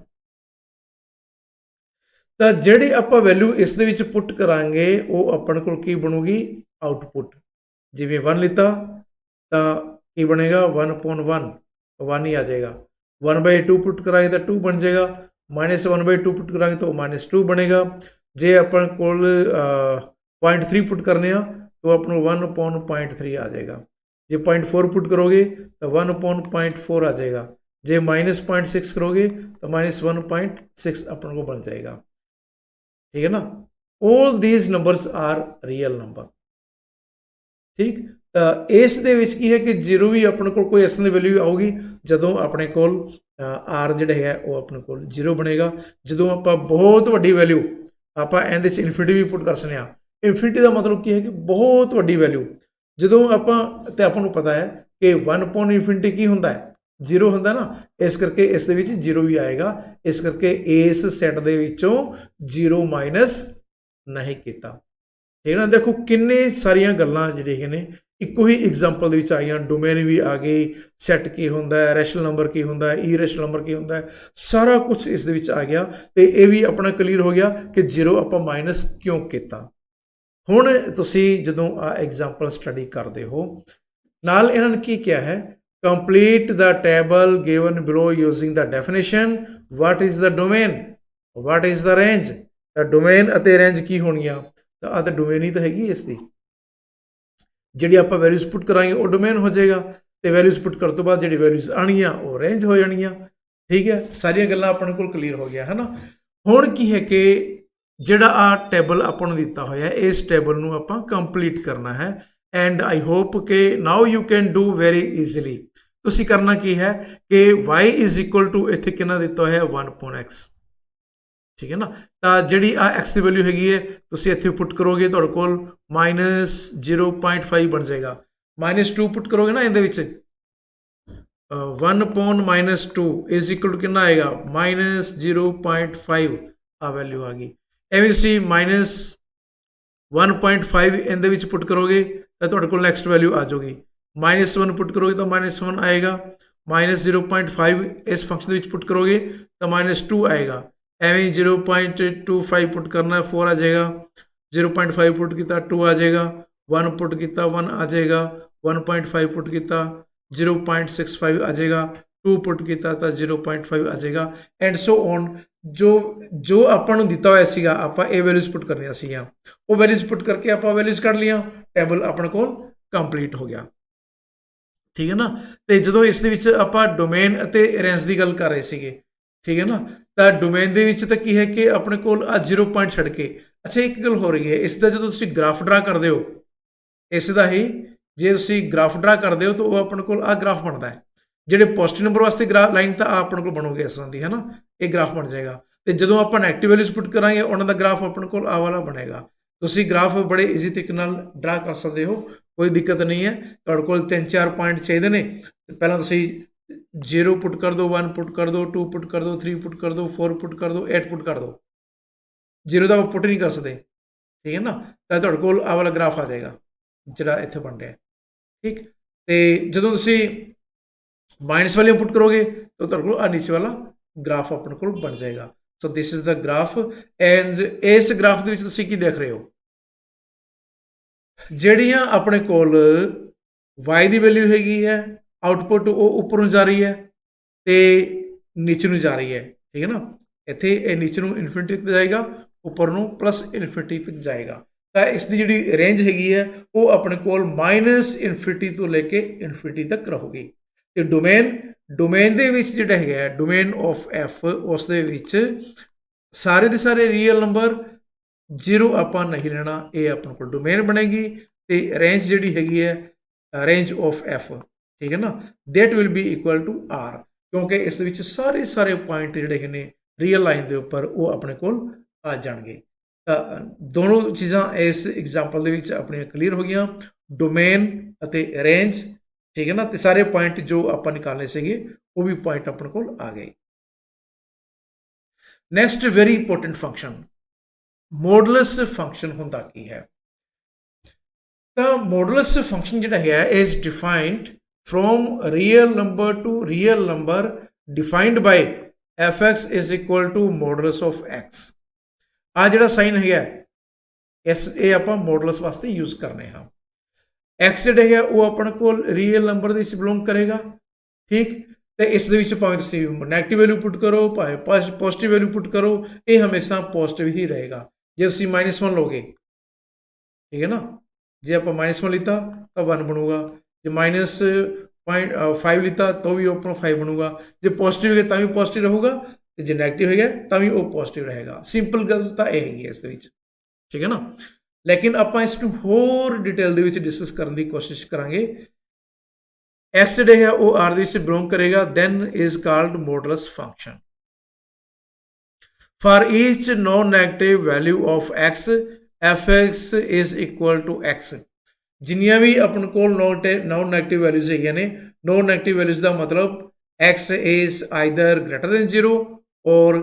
ਤਾਂ ਜਿਹੜੀ ਆਪਾਂ ਵੈਲਿਊ ਇਸ ਦੇ ਵਿੱਚ ਪੁੱਟ ਕਰਾਂਗੇ ਉਹ ਆਪਣੇ ਕੋਲ ਕੀ ਬਣੂਗੀ ਆਊਟਪੁੱਟ। ਜਿਵੇਂ 1 ਲਿੱਤਾ ਤਾਂ ਕੀ ਬਣੇਗਾ 1/1, 1 ਹੀ ਆ ਜਾਏਗਾ। 1/2 ਪੁੱਟ ਕਰਾਂਗੇ ਤਾਂ 2 ਬਣ ਜਾਏਗਾ, -1/2 ਪੁੱਟ ਕਰਾਂਗੇ ਤਾਂ -2 ਬਣੇਗਾ। ਜੇ ਆਪਾਂ ਕੋਲ 0.3 ਪੁੱਟ ਕਰਨੇ ਆ ਤਾਂ ਆਪਾਂ ਨੂੰ 1/0.3 ਆ ਜਾਏਗਾ। ਜੇ 0.4 ਪੁੱਟ ਕਰੋਗੇ ਤਾਂ 1/0.4 ਆ ਜਾਏਗਾ। ਜੇ -0.6 ਕਰੋगे तो -1.6 अपन को बन जाएगा। ठीक है ना, all these numbers are real number। ठीक, इस दे विच की है कि 0 भी अपने को कोई इस वैल्यू आऊगी जदों अपने कोल आर जिहड़ा है वो अपने कोल 0 बनेगा। जदों आपां बहुत वड्डी वैल्यू आपां इहदे च इनफिनिटी भी पुट कर सकते हैं। इनफिनिटी का मतलब की है कि बहुत वड्डी वैल्यू जदों आपां ते आपां नूं पता है कि 1/इनफिनिटी की हुंदा है 0 ਹੁੰਦਾ ना, इस करके इस दे विच 0 भी आएगा। इस करके इस सैट दे विचों 0 माइनस नहीं किया। ठीक है ना, देखो किन्ने सारियां गल्लां जिहड़ियां ने इक्को ही एग्जाम्पल दे विच आईयां। डोमेन भी आ गई, सैट की हुंदा है, रैशनल नंबर की हुंदा है, इरैशनल नंबर की हुंदा है, सारा कुछ इस दे विच आ गया। तो यह भी अपना क्लीयर हो गया कि 0 आपां माइनस क्यों किया। हुण तुसीं जदों आ एग्जाम्पल स्टडी करते हो नाल इन्हां ने की किया है complete the table given below using the definition. What is the domain, what is the range? ਤਾਂ ਡੋਮੇਨ ਅਤੇ ਰੇਂਜ ਕੀ ਹੋਣੀਆਂ? ਤਾਂ ਆਹ ਤਾਂ ਡੋਮੇਨ ਹੀ ਤਾਂ ਹੈਗੀ ਇਸ ਦੀ, ਜਿਹੜੀ ਆਪਾਂ ਵੈਲਿਊਜ਼ ਪੁੱਟ ਕਰਾਂਗੇ ਉਹ ਡੋਮੇਨ ਹੋ ਜਾਏਗਾ, ਤੇ ਵੈਲਿਊਜ਼ ਪੁੱਟ ਕਰਨ ਤੋਂ ਬਾਅਦ ਜਿਹੜੀ ਵੈਲਿਊਜ਼ ਆਣਗੀਆਂ ਉਹ ਰੇਂਜ ਹੋ ਜਾਣਗੀਆਂ। ਠੀਕ ਹੈ, ਸਾਰੀਆਂ ਗੱਲਾਂ ਆਪਣੇ ਕੋਲ ਕਲੀਅਰ ਹੋ ਗਿਆ ਹੈ ਨਾ। ਹੁਣ ਕੀ ਹੈ ਕਿ ਜਿਹੜਾ ਆ ਟੇਬਲ ਆਪਾਂ ਨੂੰ ਦਿੱਤਾ ਹੋਇਆ, ਇਸ ਟੇਬਲ ਨੂੰ ਆਪਾਂ ਕੰਪਲੀਟ ਕਰਨਾ ਹੈ। ਐਂਡ ਆਈ ਹੋਪ ਕਿ now you can do very easily. ਤੁਸੀਂ ਕਰਨਾ ਕੀ ਹੈ ਕਿ y ਇਜ਼ ਇਕੁਅਲ ਟੂ ਇੱਥੇ ਕਿੰਨਾ ਦਿੱਤਾ ਹੋਇਆ 1/x, ਠੀਕ ਹੈ ਨਾ। ਤਾਂ ਜਿਹੜੀ ਆ x ਦੀ ਵੈਲਿਊ ਹੈਗੀ ਹੈ ਤੁਸੀਂ ਇੱਥੇ ਪੁੱਟ ਕਰੋਗੇ, ਤੁਹਾਡੇ ਕੋਲ -0.5 ਬਣ ਜਾਏਗਾ। -2 ਪੁੱਟ ਕਰੋਗੇ ਨਾ ਇਹਦੇ ਵਿੱਚ, 1/-2 ਇਜ਼ ਇਕੁਅਲ ਟੂ ਕਿੰਨਾ ਆਏਗਾ -0.5 ਆ ਵੈਲਿਊ ਆ ਗਈ। ਐਵੇਂ ਤੁਸੀਂ -1.5 ਇਹਦੇ ਵਿੱਚ ਪੁੱਟ ਕਰੋਗੇ ਤਾਂ ਤੁਹਾਡੇ ਕੋਲ ਨੈਕਸਟ ਵੈਲਿਊ ਆ ਜਾਊਗੀ। -1 ਪੁੱਟ ਕਰੋਗੇ ਤਾਂ -1 ਆਏਗਾ। -0.5 ਇਸ ਫੰਕਸ਼ਨ ਦੇ ਵਿੱਚ ਪੁੱਟ ਕਰੋਗੇ ਤਾਂ -2 ਆਏਗਾ। ਐਵੇਂ 0.25 ਪੁੱਟ ਕਰਨਾ 4 ਆ ਜਾਏਗਾ। 0.5 ਪੁੱਟ ਕੀਤਾ 2 ਆ ਜਾਏਗਾ। 1 ਪੁੱਟ ਕੀਤਾ 1 ਆ ਜਾਏਗਾ। 1.5 ਪੁੱਟ ਕੀਤਾ 0.65 ਆ ਜਾਏਗਾ। 2 ਪੁੱਟ ਕੀਤਾ ਤਾਂ 0.5 ਆ ਜਾਏਗਾ ਐਂਡ ਸੋ ਔਨ। ਜੋ ਆਪਾਂ ਨੂੰ ਦਿੱਤਾ ਹੋਇਆ ਸੀਗਾ, ਆਪਾਂ ਇਹ ਵੈਲਿਊਜ਼ ਪੁੱਟ ਕਰਨੀਆਂ ਸੀਗੀਆਂ, ਉਹ ਵੈਲਿਊਜ਼ ਪੁੱਟ ਕਰਕੇ ਆਪਾਂ ਵੈਲਿਊਜ਼ ਕੱਢ ਲਈਆਂ, ਟੇਬਲ ਆਪਣੇ ਕੋਲ ਕੰਪਲੀਟ ਹੋ ਗਿਆ। ਠੀਕ ਹੈ ਨਾ। ਤੇ ਜਦੋਂ ਇਸ ਦੇ ਵਿੱਚ ਆਪਾਂ ਡੋਮੇਨ ਅਤੇ ਰੇਂਜ ਦੀ ਗੱਲ ਕਰ ਰਹੇ ਸੀਗੇ, ਠੀਕ ਹੈ ਨਾ, ਤਾਂ ਡੋਮੇਨ ਦੇ ਵਿੱਚ ਤਾਂ ਕੀ ਹੈ ਕਿ ਆਪਣੇ ਕੋਲ ਆ 0 ਪੁਆਇੰਟ ਛੱਡ ਕੇ, ਅੱਛਾ ਇੱਕ ਗੱਲ ਹੋ ਰਹੀ ਹੈ, ਇਸ ਦਾ ਜਦੋਂ ਤੁਸੀਂ ਗ੍ਰਾਫ ਡਰਾ ਕਰਦੇ ਹੋ, ਇਸ ਦਾ ਹੀ ਜੇ ਤੁਸੀਂ ਗ੍ਰਾਫ ਡਰਾ ਕਰਦੇ ਹੋ ਤਾਂ ਉਹ ਆਪਣੇ ਕੋਲ ਆ ਗ੍ਰਾਫ ਬਣਦਾ ਹੈ। ਜਿਹੜੇ ਪੋਜ਼ਿਟਿਵ ਨੰਬਰ ਵਾਸਤੇ ਲਾਈਨ ਤਾਂ ਆਪਣੇ ਕੋਲ ਬਣੋਗੇ ਇਸ ਤਰ੍ਹਾਂ ਦੀ, ਹੈ ਨਾ, ਇਹ ਗ੍ਰਾਫ ਬਣ ਜਾਏਗਾ। ਤੇ ਜਦੋਂ ਆਪਾਂ ਨੈਗੇਟਿਵ ਵੈਲਿਊਜ਼ ਪੁੱਟ ਕਰਾਂਗੇ ਉਹਨਾਂ ਦਾ ਗ੍ਰਾਫ ਆਪਣੇ ਕੋਲ ਆ ਵਾਲਾ ਬਣੇਗਾ। ਤੁਸੀਂ ਗ੍ਰਾਫ ਬੜੇ ਈਜ਼ੀ ਤਰੀਕੇ ਨਾਲ ਡਰਾ ਕਰ ਸਕਦੇ ਹੋ, ਕੋਈ ਦਿੱਕਤ ਨਹੀਂ ਹੈ। ਤੁਹਾਡੇ ਕੋਲ 3-4 ਪੁਆਇੰਟ ਚਾਹੀਦੇ ਨੇ, ਪਹਿਲਾਂ ਤੁਸੀਂ 0 ਪੁੱਟ ਕਰ ਦਿਓ, 1 ਪੁੱਟ ਕਰ ਦਿਓ, 2 ਪੁੱਟ ਕਰ ਦਿਓ, 3 ਪੁੱਟ ਕਰ ਦਿਓ, 4 ਪੁੱਟ ਕਰ ਦਿਓ, 8 ਪੁੱਟ ਕਰ ਦਿਓ। 0 ਦਾ ਪੁੱਟ ਨਹੀਂ ਕਰ ਸਕਦੇ, ਠੀਕ ਹੈ ਨਾ। ਤਾਂ ਤੁਹਾਡੇ ਕੋਲ ਆ ਵਾਲਾ ਗ੍ਰਾਫ ਆ ਜਾਏਗਾ ਜਿਹੜਾ ਇੱਥੇ ਬਣ ਰਿਹਾ, ਠੀਕ। ਤੇ ਜਦੋਂ ਤੁਸੀਂ ਮਾਈਨਸ ਵਾਲੀ ਪੁੱਟ ਕਰੋਗੇ ਤਾਂ ਤੁਹਾਡੇ ਕੋਲ ਆ ਨੀਚੇ ਵਾਲਾ ਗ੍ਰਾਫ ਆਪਣੇ ਕੋਲ ਬਣ ਜਾਏਗਾ। So this is the graph and ਇਸ ਗ੍ਰਾਫ ਦੇ ਵਿੱਚ ਤੁਸੀਂ ਕੀ ਦੇਖ ਰਹੇ ਹੋ, ਜਿਹੜੀਆਂ ਆਪਣੇ ਕੋਲ y ਦੀ ਵੈਲਿਊ ਹੈਗੀ ਹੈ, ਆਊਟਪੁੱਟ ਉਹ ਉੱਪਰ ਨੂੰ ਜਾ ਰਹੀ ਹੈ ਤੇ ਨੀਚੇ ਨੂੰ ਜਾ ਰਹੀ ਹੈ, ਠੀਕ ਹੈ ਨਾ। ਇੱਥੇ ਇਹ ਨੀਚੇ ਨੂੰ ਇਨਫਿਨਿਟੀ ਤੱਕ ਜਾਏਗਾ, ਉੱਪਰ ਨੂੰ ਪਲੱਸ ਇਨਫਿਨਿਟੀ ਤੱਕ ਜਾਏਗਾ। ਤਾਂ ਇਸ ਦੀ ਜਿਹੜੀ ਰੇਂਜ ਹੈਗੀ ਹੈ ਉਹ ਆਪਣੇ ਕੋਲ -ਇਨਫਿਨਿਟੀ ਤੋਂ ਲੈ ਕੇ ਇਨਫਿਨਿਟੀ ਤੱਕ ਰਹੂਗੀ। ਤੇ ਡੋਮੇਨ ਦੇ ਵਿੱਚ ਜਿਹੜਾ ਹੈਗਾ ਡੋਮੇਨ ਆਫ ਐਫ, ਉਸ ਦੇ ਵਿੱਚ ਸਾਰੇ ਦੇ ਸਾਰੇ ਰੀਅਲ ਨੰਬਰ, 0 ਆਪਾਂ ਨਹੀਂ ਲੈਣਾ, ਇਹ ਆਪਣੇ ਕੋਲ ਡੋਮੇਨ ਬਣੇਗੀ। ਤੇ ਰੇਂਜ ਜਿਹੜੀ ਹੈਗੀ ਹੈ ਰੇਂਜ ਆਫ ਐਫ, ਠੀਕ ਹੈ ਨਾ, that will be equal to r, ਕਿਉਂਕਿ ਇਸ ਦੇ ਵਿੱਚ ਸਾਰੇ ਪੁਆਇੰਟ ਜਿਹੜੇ ਨੇ ਰੀਅਲ ਲਾਈਨ ਦੇ ਉੱਪਰ ਉਹ ਆਪਣੇ ਕੋਲ ਆ ਜਾਣਗੇ। ਤਾਂ ਦੋਨੋਂ ਚੀਜ਼ਾਂ ਇਸ ਐਗਜ਼ਾਮਪਲ ਦੇ ਵਿੱਚ ਆਪਣੀਆਂ ਕਲੀਅਰ ਹੋ ਗਈਆਂ, ਡੋਮੇਨ ਅਤੇ ਰੇਂਜ, ਠੀਕ ਹੈ ਨਾ। ਤੇ ਸਾਰੇ ਪੁਆਇੰਟ ਜੋ ਆਪਾਂ ਨਿਕਾਲਨੇ ਸੀਗੇ ਉਹ ਵੀ ਪੁਆਇੰਟ ਆਪਣੇ ਕੋਲ ਆ ਗਏ। Next very important function, modulus function ਹੁੰਦਾ ਕੀ ਹੈ? ਤਾਂ ਮੋਡੂਲਸ ਫੰਕਸ਼ਨ ਜਿਹੜਾ ਹੈ is defined from real number to real number defined by fx is equal to modulus of x। ਆ ਜਿਹੜਾ ਸਾਈਨ ਹੈਗਾ ਇਹ ਆਪਾਂ ਮੋਡੂਲਸ ਵਾਸਤੇ ਯੂਜ਼ ਕਰਨੇ ਹਾਂ। x ਜਿਹੜਾ ਹੈ ਉਹ ਆਪਣੇ ਕੋਲ ਰੀਅਲ ਨੰਬਰ ਦੇ ਵਿੱਚ ਬਿਲੋਂਗ ਕਰੇਗਾ, ਠੀਕ। ਤੇ ਇਸ ਦੇ ਵਿੱਚ ਭਾਵੇਂ ਤੁਸੀਂ ਨੈਗੇਟਿਵ ਵੈਲਿਊ ਪੁੱਟ ਕਰੋ, ਭਾਵੇਂ ਪੋਜ਼ਿਟਿਵ ਵੈਲਿਊ ਪੁੱਟ ਕਰੋ, ਇਹ ਹਮੇਸ਼ਾ ਪੋਜ਼ਿਟਿਵ ਹੀ ਰਹੇਗਾ। ਜੇ ਤੁਸੀਂ -1 ਲੋਗੇ, ਠੀਕ ਹੈ ਨਾ, ਜੇ ਆਪਾਂ -1 ਲਿੱਤਾ ਤਾਂ 1 ਬਣੂਗਾ, ਜੇ -0.5 ਲਿੱਤਾ ਤਾਂ ਵੀ ਉਹ 5 ਬਣੂਗਾ। ਜੇ ਪੋਜ਼ਿਟਿਵ ਹੈ ਤਾਂ ਵੀ ਪੋਜ਼ਿਟਿਵ ਰਹੂਗਾ, ਤੇ ਜੇ ਨੈਗੇਟਿਵ ਹੈਗਾ ਤਾਂ ਵੀ ਉਹ ਪੋਜ਼ਿਟਿਵ ਰਹੇਗਾ। ਸਿੰਪਲ ਗੱਲ ਤਾਂ ਇਹ ਹੈਗੀ ਹੈ ਇਸ ਦੇ ਵਿੱਚ, ਠੀਕ ਹੈ ਨਾ। ਲੇਕਿਨ ਆਪਾਂ ਇਸ ਨੂੰ ਹੋਰ ਡਿਟੇਲ ਦੇ ਵਿੱਚ ਡਿਸਕਸ ਕਰਨ ਦੀ ਕੋਸ਼ਿਸ਼ ਕਰਾਂਗੇ। x ਜਿਹੜੇ ਹੈ ਉਹ r ਦੇ ਵਿੱਚ ਬਿਲੋਂਗ ਕਰੇਗਾ, then is called modulus function. For each non negative value of x fx is equal to x। ਜਿੰਨੀਆਂ ਵੀ ਆਪਣੇ ਕੋਲ ਨੋਨ ਨੈਗੇਟਿਵ ਵੈਲਿਊਜ਼ ਹੈਗੀਆਂ ਨੇ, ਨੋਨ ਨੈਗੇਟਿਵ ਵੈਲਿਊਜ਼ ਦਾ ਮਤਲਬ x is either greater then 0 ਔਰ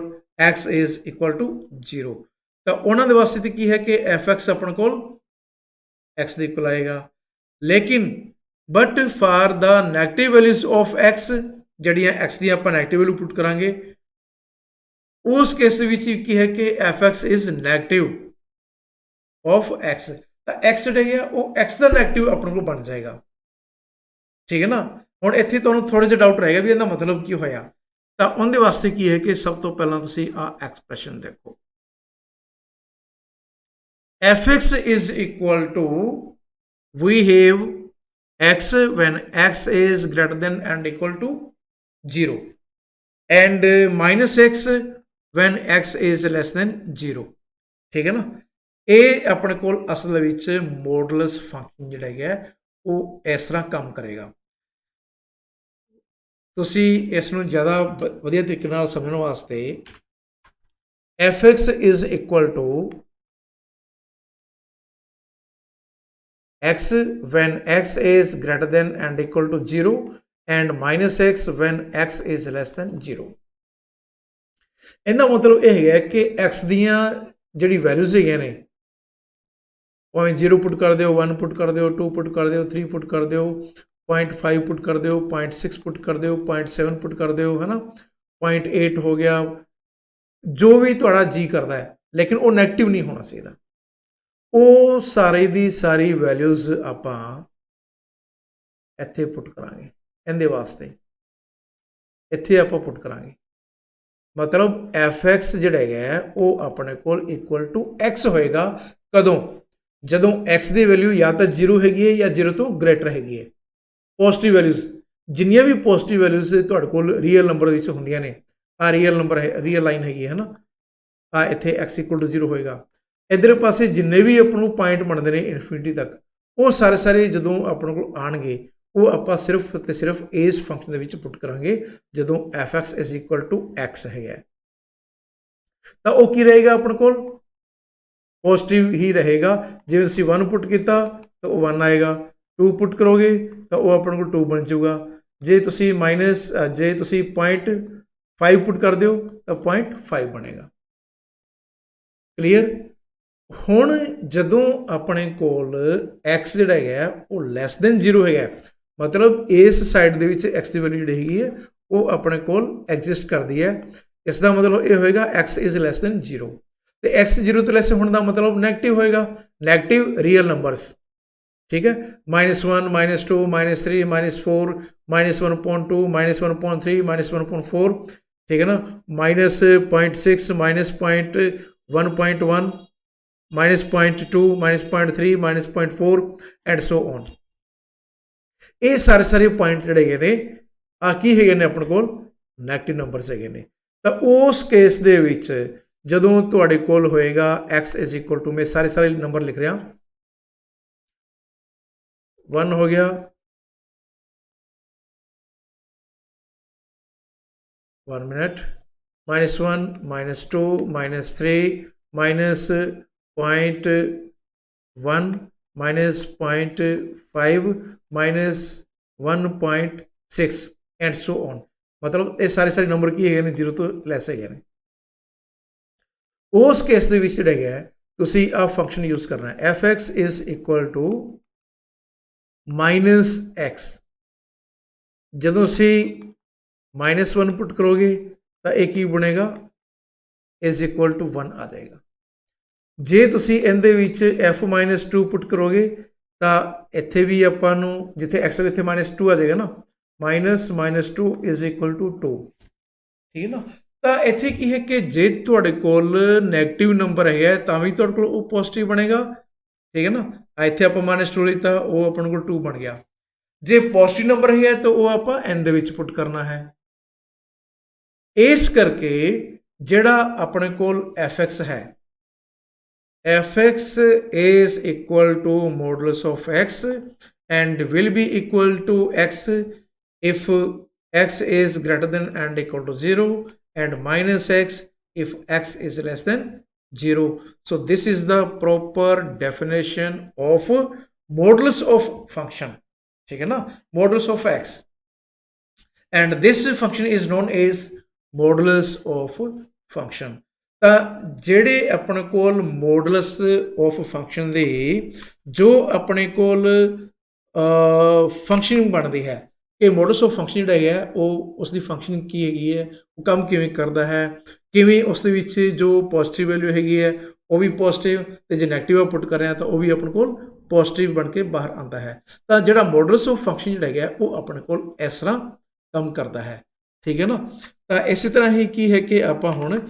x ਇਜ਼ ਇਕੁਅਲ ਟੂ 0। ਤਾਂ ਉਹਨਾਂ ਦੇ ਵਾਸਤੇ ਤੇ ਕੀ ਹੈ ਕਿ fx ਆਪਣੇ ਕੋਲ x ਦੇ ਇਕੁਅਲ ਆਏਗਾ। ਲੇਕਿਨ but for the negative values of x, ਜਿਹੜੀਆਂ x ਦੀਆਂ ਆਪਾਂ ਨੈਗੇਟਿਵ ਵੈਲਿਊ ਪੁੱਟ ਕਰਾਂਗੇ, ਉਸ ਕੇਸ ਵਿੱਚ ਕੀ ਹੈ ਕਿ fx is negative of x। ਤਾਂ x ਜਿਹੜਾ ਹੈ ਉਹ x ਦਾ ਨੈਗੇਟਿਵ ਆਪਣੇ ਕੋਲ ਬਣ ਜਾਏਗਾ, ਠੀਕ ਹੈ ਨਾ। ਹੁਣ ਇੱਥੇ ਤੁਹਾਨੂੰ ਥੋੜ੍ਹਾ ਜਿਹਾ ਡਾਊਟ ਰਹੇਗਾ ਵੀ ਇਹਦਾ ਮਤਲਬ ਕੀ ਹੋਇਆ। ਤਾਂ ਉਹਦੇ ਵਾਸਤੇ ਕੀ ਹੈ ਕਿ ਸਭ ਤੋਂ ਪਹਿਲਾਂ ਤੁਸੀਂ ਆਹ ਐਕਸਪ੍ਰੈਸ਼ਨ ਦੇਖੋ, fx is equal to, we have x when x is greater than and equal to 0 and minus x when x is less than 0। ਠੀਕ ਹੈ ਨਾ, ਇਹ ਆਪਣੇ ਕੋਲ ਅਸਲ ਵਿੱਚ ਮੋਡੂਲਸ ਫੰਕਸ਼ਨ ਜਿਹੜਾ ਹੈਗਾ ਉਹ ਇਸ ਤਰ੍ਹਾਂ ਕੰਮ ਕਰੇਗਾ। ਤੁਸੀਂ ਇਸ ਨੂੰ ਜ਼ਿਆਦਾ ਵਧੀਆ ਤਰੀਕੇ ਨਾਲ ਸਮਝਣ ਵਾਸਤੇ fx is equal to x when x is greater than and equal to 0 and minus x when x is less than 0। ਇਹਦਾ ਮਤਲਬ ਇਹ ਹੈਗਾ ਕਿ x ਦੀਆਂ ਜਿਹੜੀ ਵੈਲਿਊਜ਼ ਹੈਗੀਆਂ ਨੇ, ਭਾਵੇਂ 0 ਪੁੱਟ ਕਰ ਦਿਓ, 1 ਪੁੱਟ ਕਰ ਦਿਓ, 2 ਪੁੱਟ ਕਰ ਦਿਓ, 3 ਪੁੱਟ ਕਰ ਦਿਓ, 0.5 ਪੁੱਟ ਕਰ ਦਿਓ, 0.6 ਪੁੱਟ ਕਰ ਦਿਓ, 0.7 ਪੁੱਟ ਕਰ ਦਿਓ, ਹੈ ਨਾ, 0.8 ਹੋ ਗਿਆ, ਜੋ ਵੀ ਤੁਹਾਡਾ ਜੀ ਕਰਦਾ ਹੈ, ਲੇਕਿਨ ਉਹ ਨੈਗੇਟਿਵ ਨਹੀਂ ਹੋਣਾ ਚਾਹੀਦਾ। ਉਹ ਸਾਰੇ ਦੀ ਸਾਰੀ ਵੈਲਿਊਜ਼ ਆਪਾਂ ਇੱਥੇ ਪੁੱਟ ਕਰਾਂਗੇ, ਇਹਦੇ ਵਾਸਤੇ ਇੱਥੇ ਆਪਾਂ ਪੁੱਟ ਕਰਾਂਗੇ। ਮਤਲਬ fx ਜਿਹੜਾ ਹੈਗਾ ਉਹ ਆਪਣੇ ਕੋਲ ਇਕੁਅਲ ਟੂ x ਹੋਏਗਾ। ਕਦੋਂ? ਜਦੋਂ x ਦੀ ਵੈਲਿਊ ਜਾਂ ਤਾਂ 0 ਹੈਗੀ ਹੈ ਜਾਂ 0 ਤੋਂ ਗ੍ਰੇਟਰ ਹੈਗੀ ਹੈ। ਪੋਜ਼ਿਟਿਵ ਵੈਲਿਊਜ਼ ਜਿੰਨੀਆਂ ਵੀ ਪੋਜ਼ਿਟਿਵ ਵੈਲਿਊਜ਼ ਤੁਹਾਡੇ ਕੋਲ ਰੀਅਲ ਨੰਬਰ ਵਿੱਚ ਹੁੰਦੀਆਂ ਨੇ, ਆਹ ਰੀਅਲ ਨੰਬਰ ਹੈ, ਰੀਅਲ ਲਾਈਨ ਹੈਗੀ ਹੈ ਨਾ, ਆਹ ਇੱਥੇ x ਇਕੁਅਲ ਟੂ 0 ਹੋਏਗਾ। ਇੱਧਰ ਪਾਸੇ ਜਿੰਨੇ ਵੀ ਆਪਾਂ ਨੂੰ ਪੁਆਇੰਟ ਬਣਦੇ ਨੇ ਇਨਫਿਨਿਟੀ ਤੱਕ, ਉਹ ਸਾਰੇ ਜਦੋਂ ਆਪਣੇ ਕੋਲ ਆਉਣਗੇ ਉਹ ਆਪਾਂ ਸਿਰਫ ਤੇ ਸਿਰਫ ਇਸ ਫੰਕਸ਼ਨ ਦੇ ਵਿੱਚ ਪੁੱਟ ਕਰਾਂਗੇ ਜਦੋਂ fx is equal to x ਹੈਗਾ। ਤਾਂ ਉਹ ਕੀ ਰਹੇਗਾ ਆਪਣੇ ਕੋਲ? ਪੋਜ਼ਿਟਿਵ ਹੀ ਰਹੇਗਾ। ਜਿਵੇਂ ਤੁਸੀਂ 1 ਪੁੱਟ ਕੀਤਾ ਤਾਂ ਉਹ 1 ਆਏਗਾ, 2 ਪੁੱਟ ਕਰੋਗੇ ਤਾਂ ਉਹ ਆਪਣੇ ਕੋਲ 2 ਬਣ ਜਾਊਗਾ। ਜੇ ਤੁਸੀਂ 0.5 ਪੁੱਟ ਕਰ ਦਿਓ ਤਾਂ 0.5 ਬਣੇਗਾ। ਕਲੀਅਰ? ਹੁਣ ਜਦੋਂ ਆਪਣੇ ਕੋਲ x ਜਿਹੜਾ ਹੈਗਾ ਉਹ ਲੈਸ ਦੈਨ 0 ਹੈਗਾ, ਮਤਲਬ ਇਸ ਸਾਈਡ ਦੇ ਵਿੱਚ x ਦੀ ਵੈਲਿਊ ਜਿਹੜੀ ਹੈਗੀ ਹੈ ਉਹ ਆਪਣੇ ਕੋਲ ਐਗਜ਼ਿਸਟ ਕਰਦੀ ਹੈ। ਇਸ ਦਾ ਮਤਲਬ ਇਹ ਹੋਏਗਾ x ਇਜ਼ ਲੈਸ ਦੈਨ 0, ਤੇ x 0 ਤੋਂ ਲੈਸ ਹੋਣ ਦਾ ਮਤਲਬ ਨੈਗੇਟਿਵ ਹੋਏਗਾ, ਨੈਗੇਟਿਵ ਰੀਅਲ ਨੰਬਰਸ। ਠੀਕ ਹੈ, -1 -2 -3 -4 -1.2 -1.3 -1.4, ਠੀਕ ਹੈ ਨਾ, -0.6 -1.1 -0.2 -0.3 -0.4 ਐਂਡ ਸੋ ਔਨ। ਇਹ ਸਾਰੇ ਪੁਆਇੰਟ ਜਿਹੜੇ ਹੈਗੇ ਨੇ ਆ ਕੀ ਹੈਗੇ ਨੇ ਆਪਣੇ ਕੋਲ? ਨੈਗੇਟਿਵ ਨੰਬਰਸ ਹੈਗੇ ਨੇ। ਤਾਂ ਉਸ ਕੇਸ ਦੇ ਵਿੱਚ ਜਦੋਂ ਤੁਹਾਡੇ ਕੋਲ ਹੋਏਗਾ x ਇਜ਼ ਇਕੁਅਲ ਟੂ, ਮੈਂ ਸਾਰੇ ਨੰਬਰ ਲਿਖ ਰਿਹਾ, 1 ਹੋ ਗਿਆ, 1 ਮਿੰਟ, -1 -2 -3 -0.1 -0.5 -1.6 ਐਂਡ ਸੋ ਔਨ। ਮਤਲਬ ਇਹ ਸਾਰੇ ਨੰਬਰ ਕੀ ਹੈਗੇ ਨੇ? 0 ਤੋਂ ਲੈਸ ਹੈਗੇ ਨੇ। ਉਸ ਕੇਸ ਦੇ ਵਿੱਚ ਜਿਹੜਾ ਹੈਗਾ ਤੁਸੀਂ ਆਹ ਫੰਕਸ਼ਨ ਯੂਜ਼ ਕਰਨਾ ਹੈ, fx is equal to -x। ਜਦੋਂ ਤੁਸੀਂ -1 ਪੁੱਟ ਕਰੋਗੇ ਤਾਂ ਇਹ ਕੀ ਬਣੇਗਾ? ਇਜ਼ ਇਕੁਅਲ ਟੂ 1 ਆ ਜਾਏਗਾ। ਜੇ ਤੁਸੀਂ ਇਹਦੇ ਵਿੱਚ f-2 ਪੁੱਟ ਕਰੋਗੇ ਤਾਂ ਇੱਥੇ ਵੀ ਆਪਾਂ ਨੂੰ ਜਿੱਥੇ x ਇੱਥੇ -2 ਆ ਜਾਏਗਾ ਨਾ, -2 ਇਜ਼ ਇਕੁਅਲ ਟੂ 2। ਠੀਕ ਹੈ ਨਾ, ਤਾਂ ਇੱਥੇ ਕੀ ਹੈ ਕਿ ਜੇ ਤੁਹਾਡੇ ਕੋਲ ਨੈਗੇਟਿਵ ਨੰਬਰ ਹੈਗਾ ਤਾਂ ਵੀ ਤੁਹਾਡੇ ਕੋਲ ਉਹ ਪੋਜ਼ਿਟਿਵ ਬਣੇਗਾ। ਠੀਕ ਹੈ ਨਾ, ਇੱਥੇ ਆਪਾਂ -2 ਲਿੱਤਾ, ਉਹ ਆਪਣੇ ਕੋਲ 2 ਬਣ ਗਿਆ। ਜੇ ਪੋਜ਼ਿਟਿਵ ਨੰਬਰ ਹੈਗਾ ਤਾਂ ਉਹ ਆਪਾਂ n ਦੇ ਵਿੱਚ ਪੁੱਟ ਕਰਨਾ ਹੈ। ਇਸ ਕਰਕੇ ਜਿਹੜਾ ਆਪਣੇ ਕੋਲ fx ਹੈ, fx is equal to modulus of x and will be equal to x if x is greater than and equal to 0 and minus x if x is less than 0. So this is the proper definition of modulus of function. ठीक है ना, modulus of x, and this function is known as modulus of function। ਤਾਂ ਜਿਹੜੇ ਆਪਣੇ ਕੋਲ ਮੋਡੂਲਸ ਆਫ ਫੰਕਸ਼ਨ ਦੇ ਜੋ ਆਪਣੇ ਕੋਲ ਫੰਕਸ਼ਨਿੰਗ ਬਣਦੀ ਹੈ, ਇਹ ਮੋਡੂਲਸ ਆਫ ਫੰਕਸ਼ਨ ਜਿਹੜਾ ਹੈਗਾ ਉਹ ਉਸ ਦੀ ਫੰਕਸ਼ਨਿੰਗ ਕੀ ਹੈਗੀ ਹੈ, ਉਹ ਕੰਮ ਕਿਵੇਂ ਕਰਦਾ ਹੈ, ਕਿਵੇਂ ਉਸ ਦੇ ਵਿੱਚ ਜੋ ਪੋਜ਼ਿਟਿਵ ਵੈਲਿਊ ਹੈਗੀ ਹੈ ਉਹ ਵੀ ਪੋਜ਼ਿਟਿਵ, ਤੇ ਜੇ ਨੈਗੇਟਿਵ ਪੁੱਟ ਕਰ ਰਹੇ ਹਾਂ ਤਾਂ ਉਹ ਵੀ ਆਪਣੇ ਕੋਲ ਪੋਜ਼ਿਟਿਵ ਬਣ ਕੇ ਬਾਹਰ ਆਉਂਦਾ ਹੈ। ਤਾਂ ਜਿਹੜਾ ਮੋਡੂਲਸ ਆਫ ਫੰਕਸ਼ਨ ਜਿਹੜਾ ਹੈਗਾ ਉਹ ਆਪਣੇ ਕੋਲ ਇਸ ਤਰ੍ਹਾਂ ਕੰਮ ਕਰਦਾ ਹੈ, ਠੀਕ ਹੈ ਨਾ। ਤਾਂ ਇਸੇ ਤਰ੍ਹਾਂ ਹੀ ਕੀ ਹੈ ਕਿ ਆਪਾਂ ਹੁਣ